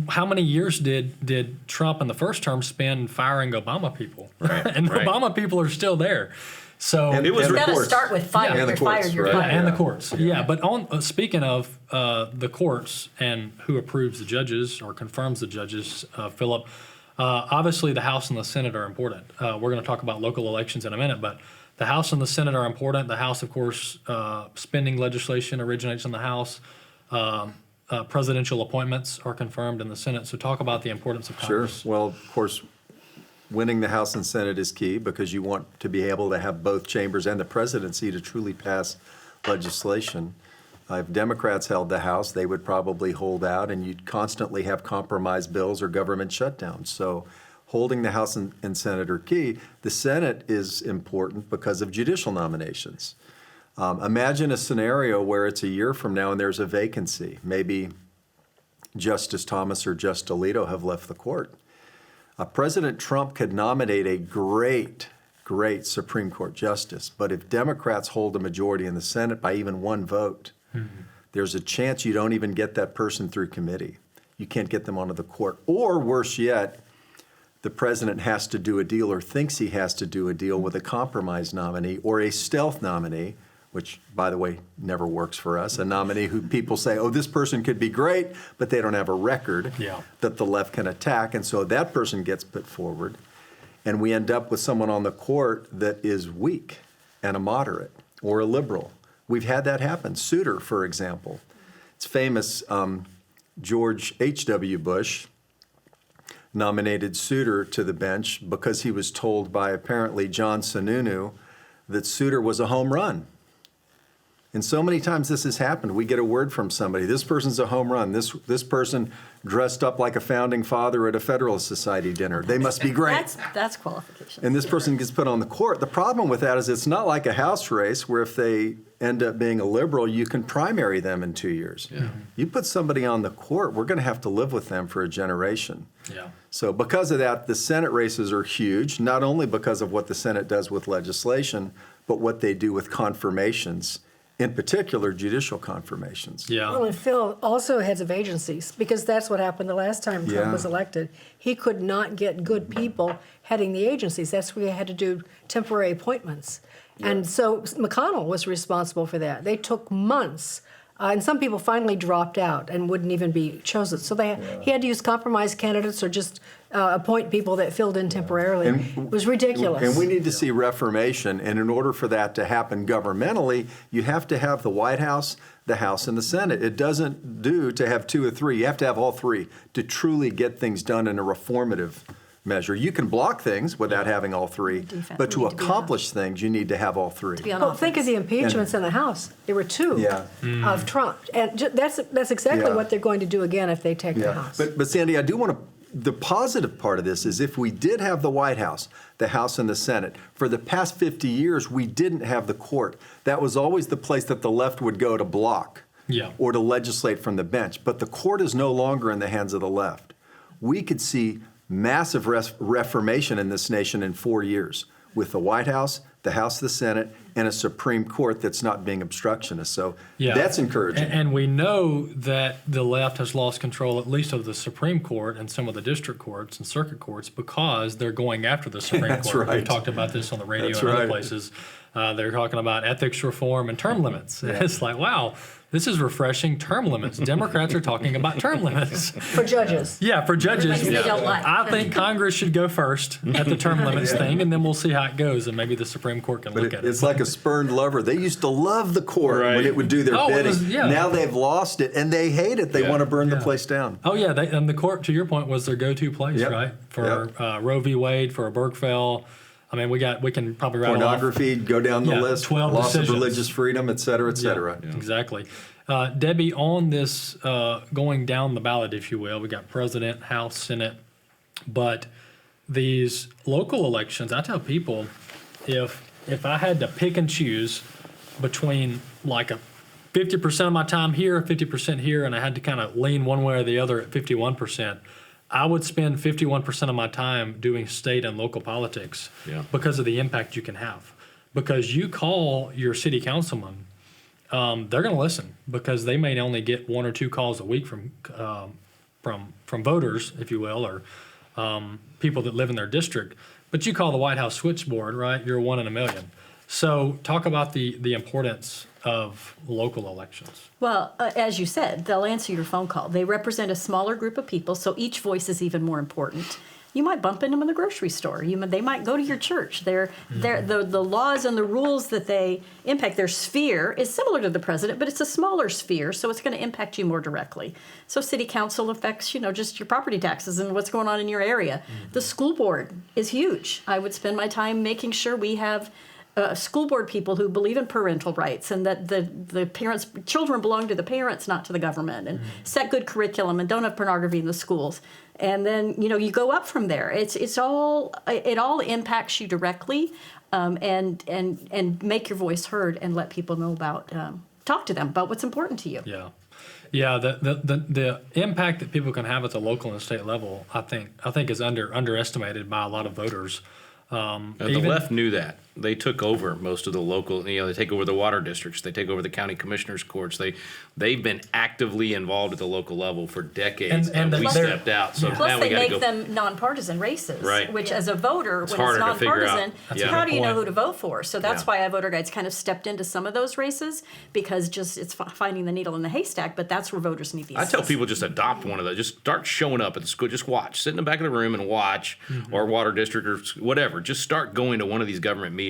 how many years did Trump in the first term spend firing Obama people? Right. And Obama people are still there. So And It was It's got to reports. start with fire. Yeah, and the You're fired, courts, you're right. Yeah, fired. and the courts. Yeah, but on speaking of the courts and who approves the judges or confirms the judges, Philip, obviously the House and the Senate are important. We're going to talk about local elections in a minute, but the House and the Senate are important. The House, of course, spending legislation originates in the House. Presidential appointments are confirmed in the Senate. So talk about the importance of Sure. Congress. Well, of course, winning the House and Senate is key because you want to be able to have both chambers and the presidency to truly pass legislation. If Democrats held the House, they would probably hold out, and you'd constantly have compromise bills or government shutdowns. So holding the House and Senate are key. The Senate is important because of judicial nominations. Imagine a scenario where it's a year from now and there's a vacancy. Maybe Justice Thomas or Justice Alito have left the court. President Trump could nominate a great Supreme Court justice, but if Democrats hold a majority in the Senate by even one vote, there's a chance you don't even get that person through committee. You can't get them onto the court. Or worse yet, the president has to do a deal or thinks he has to do a deal with a compromise nominee or a stealth nominee, which, by the way, never works for us, a nominee who people say, oh, this person could be great, but they don't have a record that the left can attack, and so that person gets put forward, and we end up with someone on the court that is weak and a moderate or a liberal. We've had that happen. Souter, for example. It's famous, George H.W. Bush nominated Souter to the bench because he was told by apparently John Sununu that Souter was a home run. And so many times this has happened. We get a word from somebody. This person's a home run. This person dressed up like a founding father at a Federalist Society dinner. They must be great. That's qualification. And this person gets put on the court. The problem with that is it's not like a House race where if they end up being a liberal, you can primary them in 2 years. Yeah. You put somebody on the court, we're going to have to live with them for a generation. Yeah. So because of that, the Senate races are huge, not only because of what the Senate does with legislation, but what they do with confirmations, in particular judicial confirmations. Yeah. Well, and Phil, also heads of agencies, because that's what happened the last time Trump Yeah. was elected. He could not get good people heading the agencies. That's where he had to do temporary appointments. And so McConnell was responsible for that. They took months. And some people finally dropped out and wouldn't even be chosen. So he had to use compromise candidates or just appoint people that filled in temporarily. It was ridiculous. And we need to see reformation. And in order for that to happen governmentally, you have to have the White House, the House, and the Senate. It doesn't do to have two or three. You have to have all three to truly get things done in a reformative measure. You can block things without having all three, but to accomplish things, you need to have all three. Well, think of the impeachments in the House. There were two of Trump. And that's exactly what they're going to do again if they take the House. But Sandy, I do want to, the positive part of this is if we did have the White House, the House and the Senate, for the past 50 years, we didn't have the court. That was always the place that the left would go to block or to legislate from the bench. But the court is no longer in the hands of the left. We could see massive reformation in this nation in 4 years with the White House, the House, the Senate, and a Supreme Court that's not being obstructionist. So that's encouraging. And we know that the left has lost control at least of the Supreme Court and some of the district courts and circuit courts because they're going after the Supreme That's Court. right. We've talked about this on the radio That's and other right. places. They're talking about ethics reform and term limits. It's like, wow, this is refreshing. Term limits. Democrats are talking about term limits. For judges. Yeah, for judges. They don't like. I think Congress should go first at the term limits thing, and then we'll see how it goes, and maybe the Supreme Court can look at it. It's like a spurned lover. They used to love the court when it would do their bidding. Now they've lost it, and they hate it. They want to burn the place down. Oh, yeah, and the court, to your point, was their go-to place, right? For Roe v. Wade, for Obergefell. I mean, we can probably rattle pornography, go down the list, 12 loss decisions. of religious freedom, et cetera, et cetera. Yeah, exactly. Debbie, on this going down the ballot, if you will, we got president, House, Senate, but these local elections, I tell people, if I had to pick and choose between like a 50% of my time here, 50% here, and I had to kind of lean one way or the other at 51%, I would spend 51% of my time doing state and local politics because of the impact you can have. Because you call your city councilman, they're going to listen because they may only get 1 or 2 calls a week from voters, if you will, or people that live in their district. But you call the White House switchboard, right? You're 1 in a million. So talk about the importance of local elections. Well, as you said, they'll answer your phone call. They represent a smaller group of people, so each voice is even more important. You might bump into them in the grocery store. They might go to your church. The laws and the rules that they impact, their sphere is similar to the president, but it's a smaller sphere, so it's going to impact you more directly. So city council affects, just your property taxes and what's going on in your area. The school board is huge. I would spend my time making sure we have school board people who believe in parental rights and that children belong to the parents, not to the government, and set good curriculum and don't have pornography in the schools. And then, you go up from there. It all impacts you directly, and make your voice heard and let people know about, talk to them about what's important to you. Yeah. Yeah, the impact that people can have at the local and state level, I think is underestimated by a lot of voters. The left knew that. They took over most of the local, they take over the water districts, they take over the county commissioners' courts. They've been actively involved at the local level for decades, and we stepped out. So plus now we they got to make go. them nonpartisan races, Right. which as a voter, when harder it's to figure out. nonpartisan, how do you know who to vote for? So that's Yeah. why our voter guides kind of stepped into some of those races, because it's finding the needle in the haystack, but that's where voters need the I assist. tell people just adopt one of those. Just start showing up at the school. Just watch. Sit in the back of the room and watch, or water district or whatever. Just start going to one of these government meetings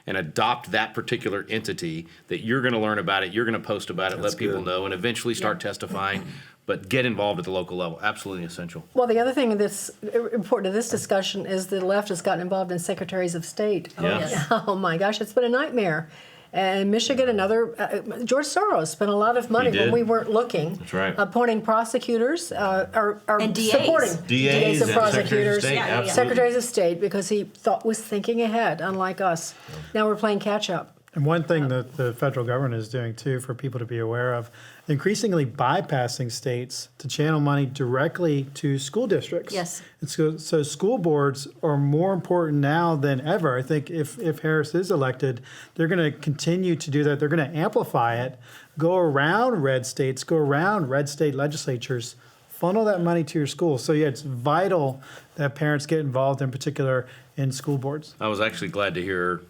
and adopt that particular entity that you're going to learn about it. You're going to post about it, let people know, and eventually start testifying. But get involved at the local level. Absolutely essential. Well, the other thing that's important to this discussion is the left has gotten involved in secretaries of state. Yes. Oh my gosh, it's been a nightmare. And Michigan, George Soros spent a lot of money when we weren't looking. That's right. Appointing prosecutors, and DAs. supporting DAs and prosecutors, Secretaries of State, Secretaries of State, because he was thinking ahead, unlike us. Now we're playing catch up. And one thing that the federal government is doing too, for people to be aware of, increasingly bypassing states to channel money directly to school districts. Yes. And so school boards are more important now than ever. I think if Harris is elected, they're going to continue to do that. They're going to amplify it, go around red states, go around red state legislatures, funnel that money to your school. So yeah, it's vital that parents get involved, in particular in school boards. I was actually glad to hear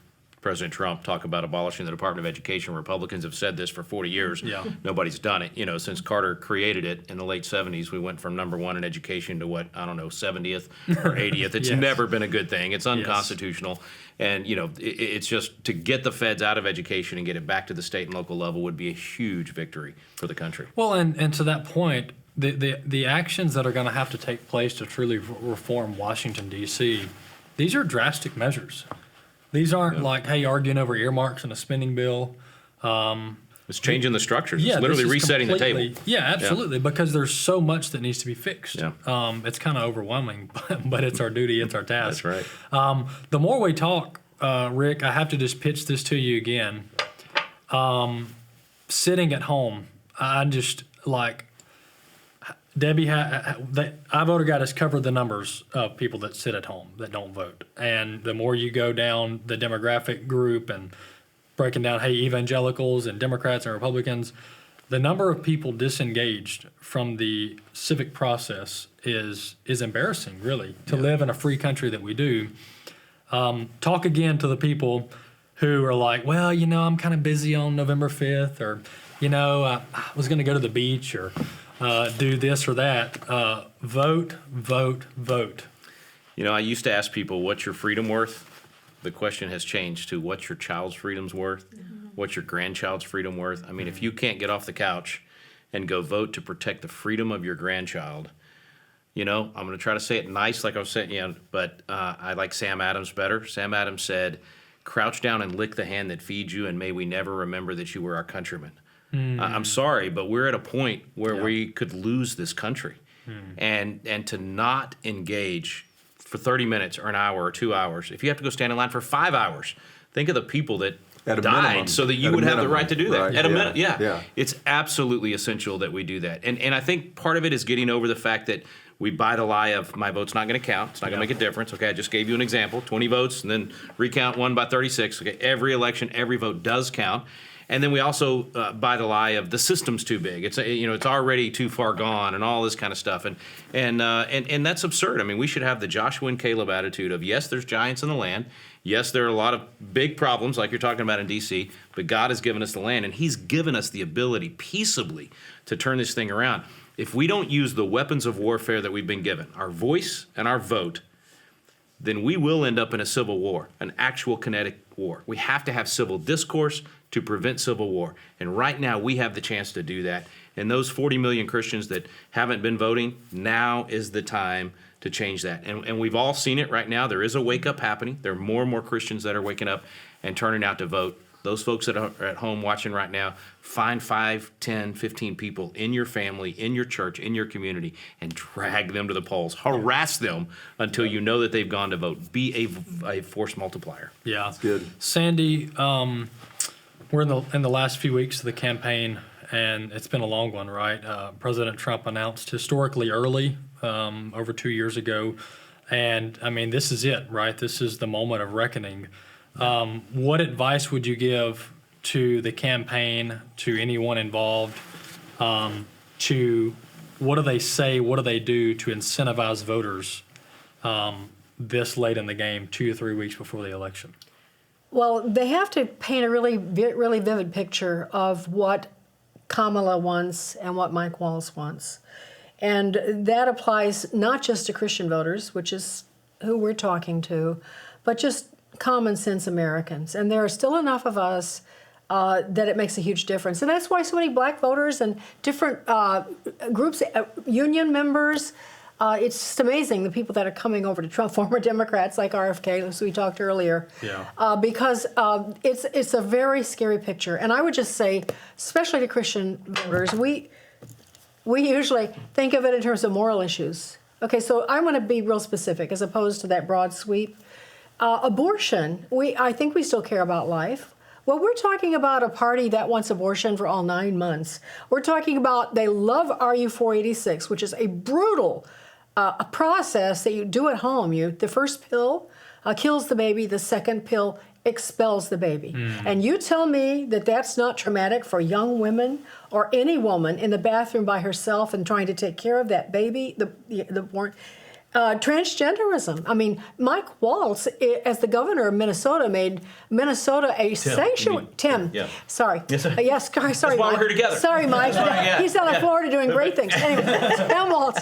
President Trump talk about abolishing the Department of Education. Republicans have said this for 40 years. Yeah. Nobody's done it. Since Carter created it in the late 70s, we went from #1 in education to 70th or 80th. It's Yes. never been a good thing. It's unconstitutional. And, it's just to get the feds out of education and get it back to the state and local level would be a huge victory for the country. Well, and to that point, the actions that are going to have to take place to truly reform Washington, D.C., these are drastic measures. These aren't like, hey, arguing over earmarks and a spending bill. It's changing the structures. Yeah, It's literally this is resetting the completely- table. Yeah, absolutely, because there's so much that needs to be fixed. Yeah. It's kind of overwhelming, but it's our duty, it's our task. That's right. The more we talk, Rick, I have to just pitch this to you again. Sitting at home, I just like, Debbie, iVoter Guide has covered the numbers of people that sit at home, that don't vote. And the more you go down the demographic group and breaking down, hey, evangelicals and Democrats and Republicans, the number of people disengaged from the civic process is embarrassing, really, to live in a free country that we do. Talk again to the people who are like, well, I'm kind of busy on November 5th, or, I was going to go to the beach, or do this or that. Vote, vote, vote. I used to ask people, what's your freedom worth? The question has changed to what's your child's freedom's worth? What's your grandchild's freedom worth? I mean, if you can't get off the couch and go vote to protect the freedom of your grandchild, I'm going to try to say it nice like I was saying, but I like Sam Adams better. Sam Adams said, crouch down and lick the hand that feeds you, and may we never remember that you were our countrymen. I'm sorry, but we're at a point where we could lose this country. And to not engage for 30 minutes or an hour or 2 hours, if you have to go stand in line for 5 hours, think of the people that At a died minimum. so that you At a would have the minimum, right to do that. right, At a yeah, minute, yeah. It's absolutely essential that we do that. And I think part of it is getting over the fact that we buy the lie of my vote's not going to count. It's not going to make a difference. Okay, I just gave you an example, 20 votes, and then recount one by 36. Okay, every election, every vote does count. And then we also buy the lie of the system's too big. It's it's already too far gone and all this kind of stuff. And that's absurd. I mean, we should have the Joshua and Caleb attitude of, yes, there's giants in the land. Yes, there are a lot of big problems like you're talking about in D.C., but God has given us the land, and he's given us the ability peaceably to turn this thing around. If we don't use the weapons of warfare that we've been given, our voice and our vote, then we will end up in a civil war, an actual kinetic war. We have to have civil discourse to prevent civil war. And right now we have the chance to do that. And those 40 million Christians that haven't been voting, now is the time to change that. And we've all seen it right now. There is a wake up happening. There are more and more Christians that are waking up and turning out to vote. Those folks that are at home watching right now, find 5, 10, 15 people in your family, in your church, in your community, and drag them to the polls. Harass them until you know that they've gone to vote. Be a force multiplier. Yeah. That's good. Sandy, we're in the last few weeks of the campaign, and it's been a long one, right? President Trump announced historically early, over 2 years ago, and I mean, this is it, right? This is the moment of reckoning. What advice would you give to the campaign, to anyone involved, to what do they say, what do they do to incentivize voters this late in the game, 2 or 3 weeks before the election? Well, they have to paint a really vivid picture of what Kamala wants and what Mike Wallace wants. And that applies not just to Christian voters, which is who we're talking to, but just common sense Americans. And there are still enough of us that it makes a huge difference. And that's why so many black voters and different groups, union members, it's just amazing the people that are coming over to Trump, former Democrats like RFK, as we talked earlier, because it's a very scary picture. And I would just say, especially to Christian voters, we usually think of it in terms of moral issues. Okay, so I'm going to be real specific as opposed to that broad sweep. Abortion, I think we still care about life. Well, we're talking about a party that wants abortion for all 9 months. We're talking about they love RU486, which is a brutal a process that you do at home. The first pill kills the baby, the second pill expels the baby. And you tell me that that's not traumatic for young women or any woman in the bathroom by herself and trying to take care of that baby, the born. Transgenderism. I mean, Mike Waltz, as the governor of Minnesota, made Minnesota a sanctuary. Tim. Yeah. Sorry. Yes, sir. Yes, sorry, That's why Mike. we're here together. Sorry, Mike. He's down in Florida doing great things. Anyway, Tim Waltz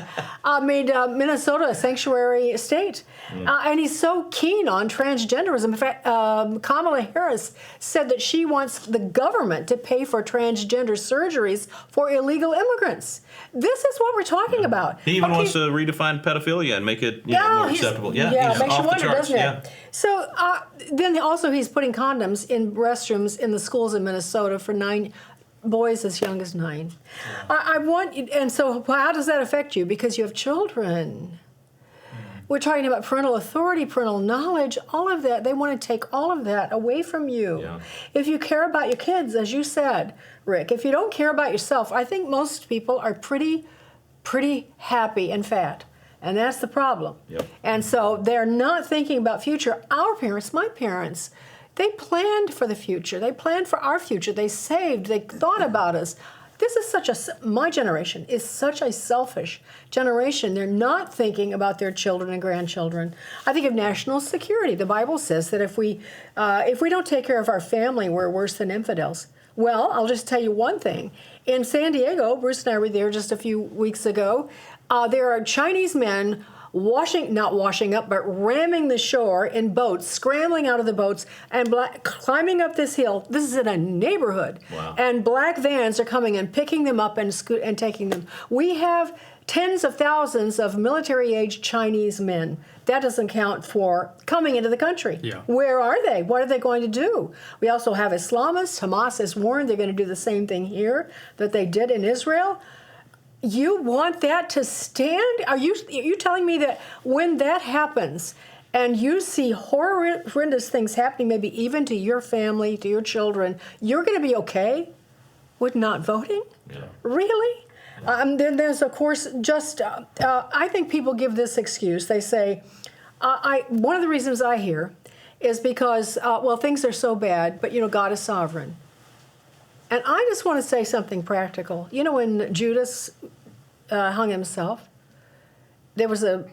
made Minnesota a sanctuary state. And he's so keen on transgenderism. In fact, Kamala Harris said that she wants the government to pay for transgender surgeries for illegal immigrants. This is what we're talking about. He even wants to redefine pedophilia and make it more acceptable. Makes you wonder, doesn't it? So then also he's putting condoms in restrooms in the schools in Minnesota for boys as young as 9. And so how does that affect you? Because you have children. We're talking about parental authority, parental knowledge, all of that. They want to take all of that away from you. Yeah. If you care about your kids, as you said, Rick, if you don't care about yourself, I think most people are pretty happy and fat. And that's the problem. Yep. And so they're not thinking about future. Our parents, my parents, they planned for the future. They planned for our future. They saved. They thought about us. This is my generation is such a selfish generation. They're not thinking about their children and grandchildren. I think of national security. The Bible says that if we don't take care of our family, we're worse than infidels. Well, I'll just tell you one thing. In San Diego, Bruce and I were there just a few weeks ago, there are Chinese men not washing up, but ramming the shore in boats, scrambling out of the boats, and climbing up this hill. This is in a neighborhood. Wow. And black vans are coming and picking them up and taking them. We have tens of thousands of military-age Chinese men. That doesn't count for coming into the country. Yeah. Where are they? What are they going to do? We also have Islamists. Hamas has warned they're going to do the same thing here that they did in Israel. You want that to stand? Are you telling me that when that happens and you see horrendous things happening, maybe even to your family, to your children, you're going to be okay with not voting? Yeah. Really? Then there's, of course, just, I think people give this excuse. They say, one of the reasons I hear is because, things are so bad, but, God is sovereign. And I just want to say something practical. You know, when Judas hung himself, there was a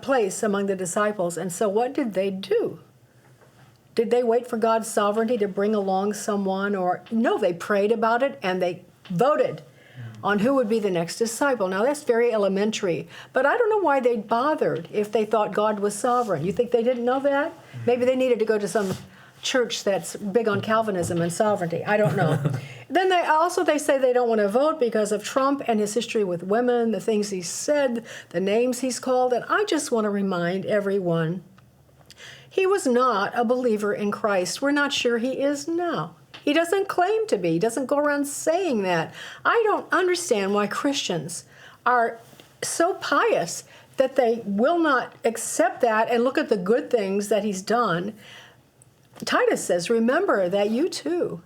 place among the disciples. And so what did they do? Did they wait for God's sovereignty to bring along someone? Or no, they prayed about it and they voted on who would be the next disciple. Now, that's very elementary, but I don't know why they bothered if they thought God was sovereign. You think they didn't know that? Maybe they needed to go to some church that's big on Calvinism and sovereignty. I don't know. Then they say they don't want to vote because of Trump and his history with women, the things he said, the names he's called. And I just want to remind everyone, he was not a believer in Christ. We're not sure he is now. He doesn't claim to be. He doesn't go around saying that. I don't understand why Christians are so pious that they will not accept that and look at the good things that he's done. Titus says, remember that you too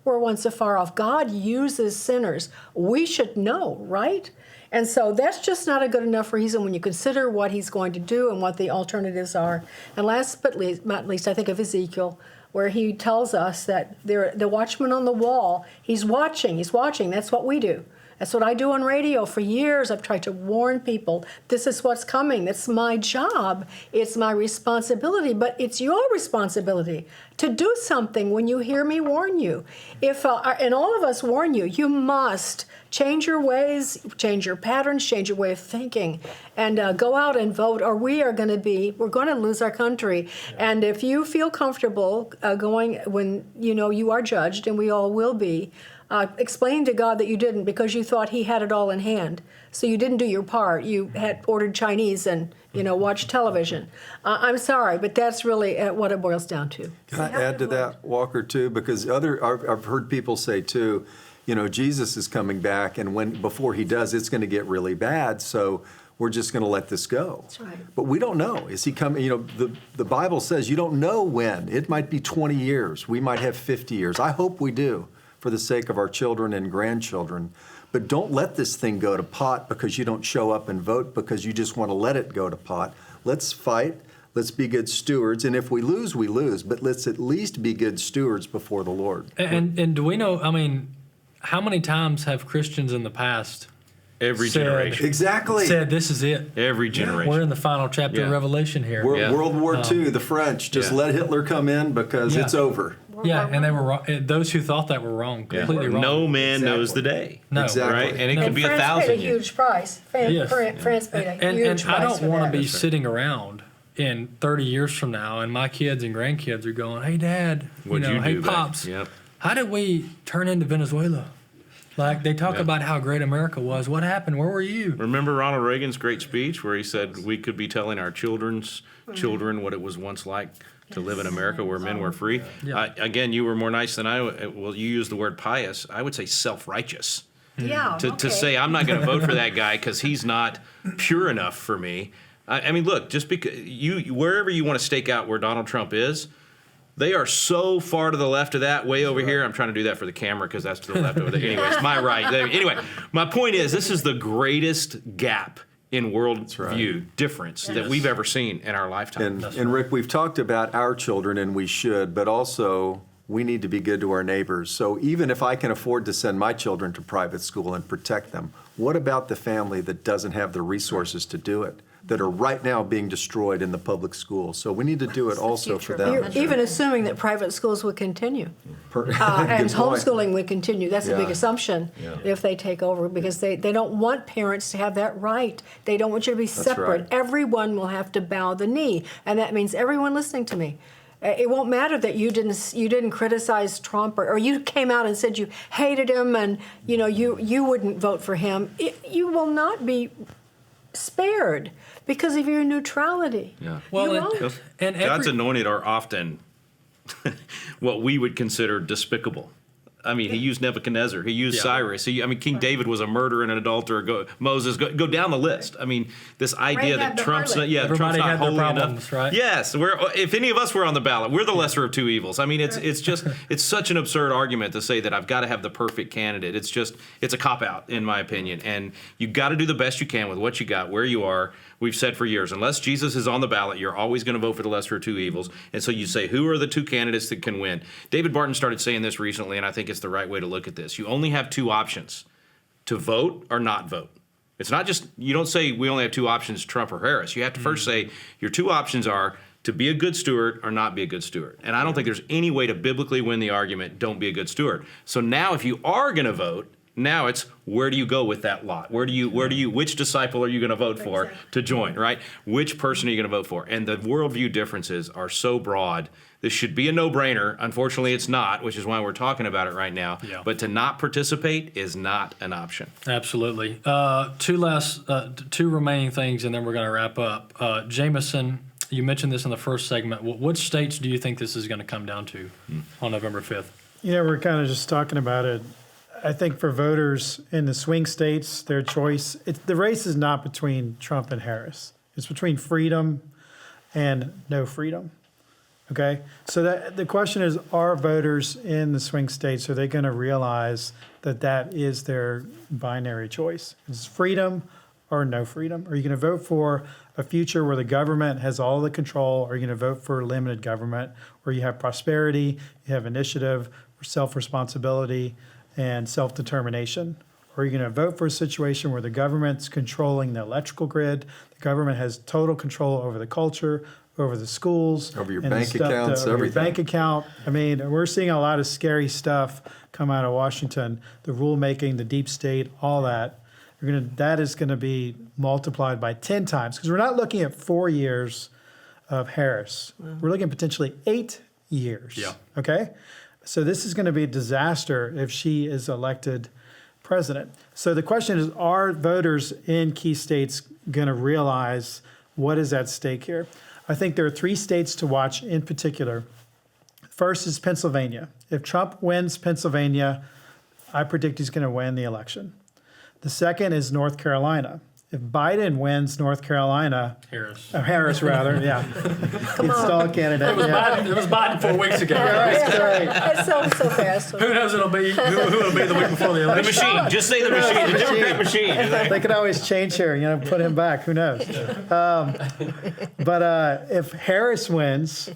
were once afar off. God uses sinners. We should know, right? And so that's just not a good enough reason when you consider what he's going to do and what the alternatives are. And last but not least, I think of Ezekiel, where he tells us that the watchman on the wall, he's watching. That's what we do. That's what I do on radio. For years, I've tried to warn people, this is what's coming. That's my job. It's my responsibility, but it's your responsibility to do something when you hear me warn you. And all of us warn you, you must change your ways, change your patterns, change your way of thinking, and go out and vote, or we're going to lose our country. And if you feel comfortable going when you are judged, and we all will be, explain to God that you didn't because you thought he had it all in hand. So you didn't do your part. You had ordered Chinese and, watched television. I'm sorry, but that's really what it boils down to. Can I add to that, Walker, too? Because I've heard people say, too, Jesus is coming back, and before he does, it's going to get really bad, so we're just going to let this go. That's right. But we don't know. Is he coming? The Bible says you don't know when. It might be 20 years. We might have 50 years. I hope we do, for the sake of our children and grandchildren. But don't let this thing go to pot because you don't show up and vote because you just want to let it go to pot. Let's fight. Let's be good stewards. And if we lose, we lose. But let's at least be good stewards before the Lord. And do we know, how many times have Christians in the past Every generation. Exactly. said this is it? Every generation. We're in the final chapter of Revelation here. World War II, the French, just let Hitler come in because it's over. Yeah, and they were wrong. Those who thought that were wrong, completely wrong. No man knows the day. No. Exactly. Right? And it could be France 1,000 paid a years. huge price. France paid a huge price. And I don't for want that. to be sitting around in 30 years from now, and my kids and grandkids are going, "Hey, Dad, hey, Pops, how did we turn into Venezuela? Like they talk about how great America was. What happened? Where were you?" Remember Ronald Reagan's great speech where he said we could be telling our children's children what it was once like to live in America where men were free. Again, you were more nice than I. Well, you used the word pious. I would say self-righteous. Yeah. To say I'm not going to vote for that guy because he's not pure enough for me. I mean, look, just because wherever you want to stake out where Donald Trump is, they are so far to the left of that, way over here. I'm trying to do that for the camera because that's to the left over there. Anyways, my right. Anyway, my point is this is the greatest gap in worldview difference that we've ever seen in our lifetime. And Rick, we've talked about our children, and we should, but also we need to be good to our neighbors. So even if I can afford to send my children to private school and protect them, what about the family that doesn't have the resources to do it, that are right now being destroyed in the public schools? So we need to do it also for them. You're even assuming that private schools would continue. And homeschooling would continue. That's a big assumption if they take over, because they don't want parents to have that right. They don't want you to be separate. right. Everyone will have to bow the knee. And that means everyone listening to me. It won't matter that you didn't criticize Trump or you came out and said you hated him and you wouldn't vote for him. You will not be spared because of your neutrality. Yeah. Well, and God's anointed are often what we would consider despicable. I mean, he used Nebuchadnezzar. He used Cyrus. King David was a murderer and an adulterer. Moses, go down the list. I mean, this idea that Trump's not holy enough. Right? Yes, if any of us were on the ballot, we're the lesser of two evils. I mean, it's such an absurd argument to say that I've got to have the perfect candidate. It's a cop out, in my opinion. And you got to do the best you can with what you got, where you are. We've said for years, unless Jesus is on the ballot, you're always going to vote for the lesser of two evils. And so you say, who are the two candidates that can win? David Barton started saying this recently, and I think it's the right way to look at this. You only have two options, to vote or not vote. It's not just, you don't say we only have two options, Trump or Harris. You have to first say your two options are to be a good steward or not be a good steward. And I don't think there's any way to biblically win the argument, don't be a good steward. So now if you are going to vote, now it's where do you go with that lot? Which disciple are you going to vote for to join, right? Which person are you going to vote for? And the worldview differences are so broad. This should be a no-brainer. Unfortunately, it's not, which is why we're talking about it right now. Yeah. But to not participate is not an option. Absolutely. Two remaining things, and then we're going to wrap up. Jameson, you mentioned this in the first segment. Which states do you think this is going to come down to on November 5th? Yeah, we're kind of just talking about it. I think for voters in the swing states, their choice, the race is not between Trump and Harris. It's between freedom and no freedom. Okay? So the question is, are voters in the swing states, are they going to realize that that is their binary choice? It's freedom or no freedom? Are you going to vote for a future where the government has all the control? Or are you going to vote for limited government where you have prosperity, you have initiative, self-responsibility, and self-determination? Or are you going to vote for a situation where the government's controlling the electrical grid, the government has total control over the culture, over the schools, over your and bank accounts, over everything. your bank account. I mean, we're seeing a lot of scary stuff come out of Washington, the rulemaking, the deep state, all that. That is going to be multiplied by 10 times, because we're not looking at 4 years of Harris. We're looking at potentially 8 years. Yeah. Okay? So this is going to be a disaster if she is elected president. So the question is, are voters in key states going to realize what is at stake here? I think there are 3 states to watch in particular. First is Pennsylvania. If Trump wins Pennsylvania, I predict he's going to win the election. The second is North Carolina. If Biden wins North Carolina, Harris rather, yeah. Install candidate. It was Biden 4 weeks ago. Right. It's so fast. Who knows who it'll be the week before the The election? machine. Just say the machine. The Democrat machine. They could always change here, put him back. Who knows? But if Harris wins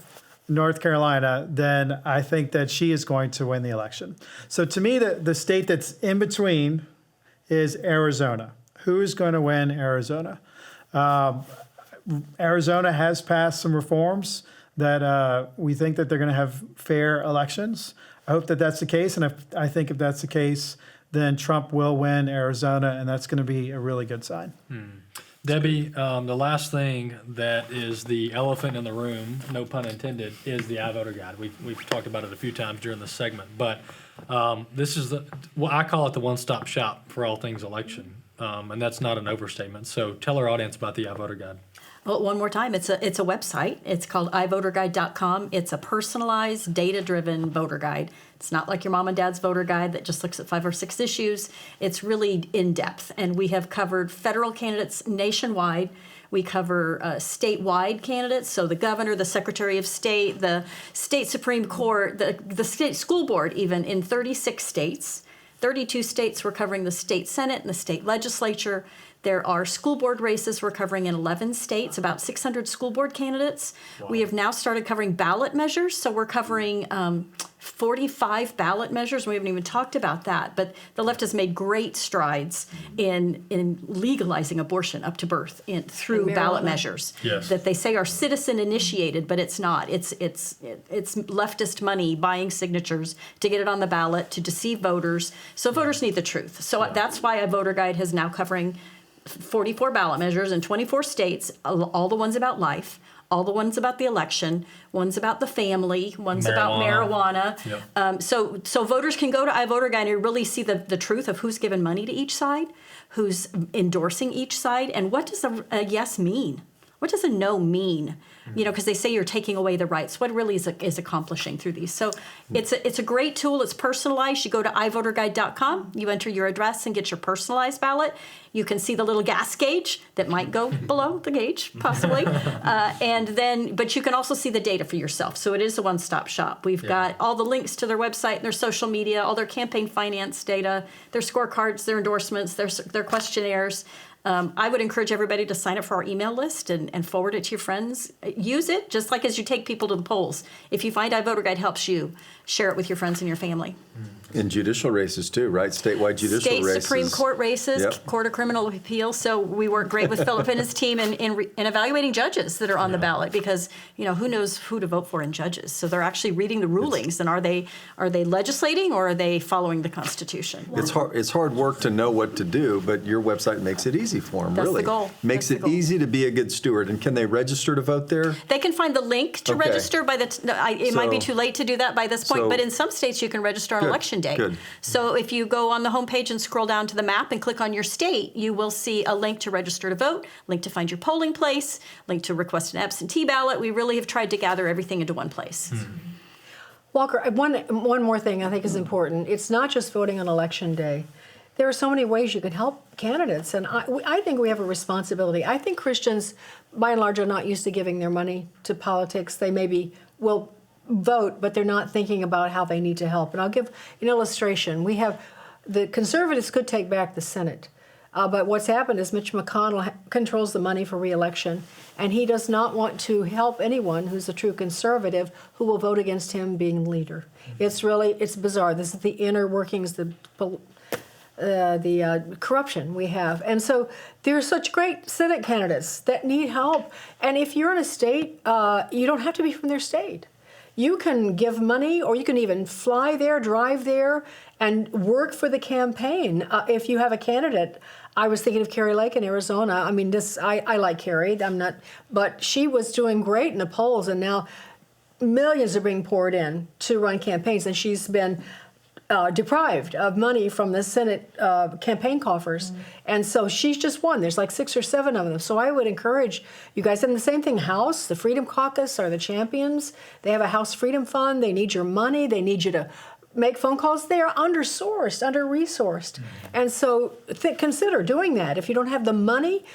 North Carolina, then I think that she is going to win the election. So to me, the state that's in between is Arizona. Who is going to win Arizona? Arizona has passed some reforms that we think that they're going to have fair elections. I hope that that's the case, and I think if that's the case, then Trump will win Arizona, and that's going to be a really good sign. Debbie, the last thing that is the elephant in the room, no pun intended, is the iVoter Guide. We've talked about it a few times during this segment, but this is I call it the one-stop shop for all things election. And that's not an overstatement. So tell our audience about the iVoter Guide. Well, one more time, it's a website. It's called 𝐰𝐤𝐴𝐷𝐼𝑉𝑜TERGuide.com. It's a personalized, data-driven voter guide. It's not like your mom and dad's voter guide that just looks at 5 or 6 issues. It's really in-depth, and we have covered federal candidates nationwide. We cover statewide candidates, so the governor, the secretary of state, the state Supreme Court, the state school board, even in 36 states. 32 states, we're covering the state senate and the state legislature. There are school board races we're covering in 11 states, about 600 school board candidates. Wow. We have now started covering ballot measures, so we're covering 45 ballot measures. We haven't even talked about that, but the left has made great strides in legalizing abortion up to birth through ballot measures that they say are citizen initiated, but it's not. It's leftist money buying signatures to get it on the ballot to deceive voters. So voters need the truth. So that's why iVoter Guide is now covering 44 ballot measures in 24 states, all the ones about life, all the ones about the election, ones about the family, ones about marijuana. Yep. So voters can go to iVoter Guide and really see the truth of who's given money to each side, who's endorsing each side, and what does a yes mean? What does a no mean? Because they say you're taking away the rights. What really is accomplishing through these? So it's a great tool. It's personalized. You go to 𝐼𝐤oterguide.com. You enter your address and get your personalized ballot. You can see the little gas gauge that might go below the gauge, possibly. But you can also see the data for yourself. So it is a one-stop shop. We've got all the links to their website, their social media, all their campaign finance data, their scorecards, their endorsements, their questionnaires. I would encourage everybody to sign up for our email list and forward it to your friends. Use it just like as you take people to the polls. If you find iVoterGuide helps you, share it with your friends and your family. In judicial races too, right? Statewide judicial races. State Supreme Court races, Yep. Court of Criminal Appeals. So we work great with Phillip and his team in evaluating judges that are on the ballot, because who knows who to vote for in judges. So they're actually reading the rulings, and are they legislating or are they following the Constitution? It's hard work to know what to do, but your website makes it easy for them. That's really the goal. Makes That's it the goal. easy to be a good steward. And can they register to vote there? They can find the link to Okay. register by it might be too late to do that by this point, So- but in some states you can register on Good, election day. good. So if you go on the homepage and scroll down to the map and click on your state, you will see a link to register to vote, link to find your polling place, link to request an absentee ballot. We really have tried to gather everything into one place. Walker, one more thing I think is important. It's not just voting on election day. There are so many ways you can help candidates, and I think we have a responsibility. I think Christians, by and large, are not used to giving their money to politics. They maybe will vote, but they're not thinking about how they need to help. And I'll give an illustration. The conservatives could take back the Senate, but what's happened is Mitch McConnell controls the money for re-election, and he does not want to help anyone who's a true conservative who will vote against him being leader. It's bizarre. This is the inner workings, the corruption we have. And so there's such great Senate candidates that need help. And if you're in a state, you don't have to be from their state. You can give money, or you can even fly there, drive there, and work for the campaign. If you have a candidate, I was thinking of Kari Lake in Arizona. I mean, I like Kari. But she was doing great in the polls, and now millions are being poured in to run campaigns, and she's been deprived of money from the Senate campaign coffers. And so she's just won. There's like 6 or 7 of them. So I would encourage you guys, and the same thing, House, the Freedom Caucus are the champions. They have a House Freedom Fund. They need your money. They need you to make phone calls. They are under-sourced, under-resourced. And so consider doing that. If you don't have the money,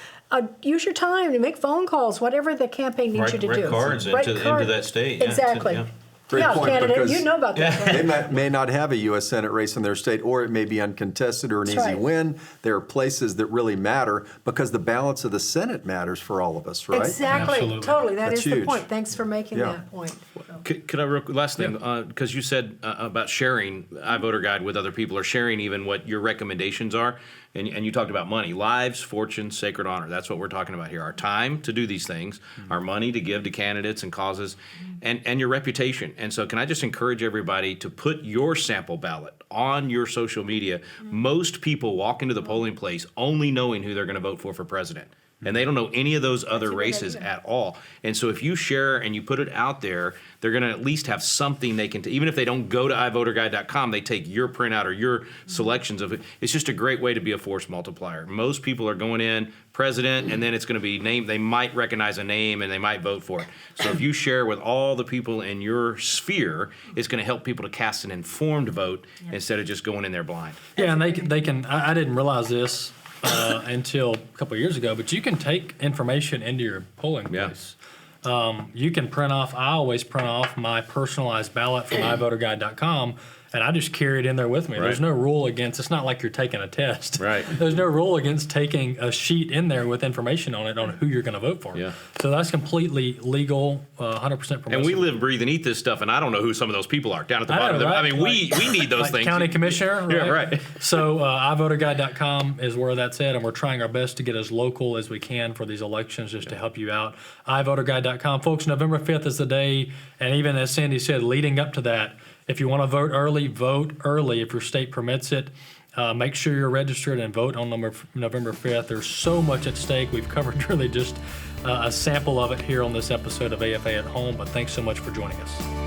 use your time to make phone calls, whatever the campaign needs you to do. Write cards into that state. Yeah, exactly. Great point, candidate, because you know about that. they may not have a U.S. Senate race in their state, or it may be uncontested or an That's easy right. win. There are places that really matter because the balance of the Senate matters for all of us, right? Exactly, Absolutely. totally. That That's is the huge. point. Thanks for making Yeah. that point. Could I, last thing, because you said about sharing iVoterGuide with other people, or sharing even what your recommendations are, and you talked about money, lives, fortune, sacred honor. That's what we're talking about here. Our time to do these things, our money to give to candidates and causes, and your reputation. And so can I just encourage everybody to put your sample ballot on your social media? Most people walk into the polling place only knowing who they're going to vote for president. And they don't know any of those other races at all. And so if you share and you put it out there, they're going to at least have something they can, even if they don't go to iVoterGuide.com, they take your printout or your selections of it. It's just a great way to be a force multiplier. Most people are going in president, and then it's going to be named. They might recognize a name and they might vote for it. So if you share with all the people in your sphere, it's going to help people to cast an informed vote instead of just going in there blind. Yeah, and they can. I didn't realize this until a couple of years ago, but you can take information into your polling place. You can print off. I always print off my personalized ballot from iVoterGuide.com, and I just carry it in there with me. Right. There's no rule against. It's not like you're taking a test. Right. There's no rule against taking a sheet in there with information on it on who you're going to vote for. Yeah. So that's completely legal, 100% permissible. And we live, breathe, and eat this stuff, and I don't know who some of those people are down at the bottom. know, right? I mean, we need those like things. County commissioner, right? Yeah, right. So iVoterGuide.com is where that's at, and we're trying our best to get as local as we can for these elections just to help you out. iVoterGuide.com. Folks, November 5th is the day, and even as Sandy said, leading up to that, if you want to vote early if your state permits it. Make sure you're registered and vote on November 5th. There's so much at stake. We've covered really just a sample of it here on this episode of AFA at Home, but thanks so much for joining us.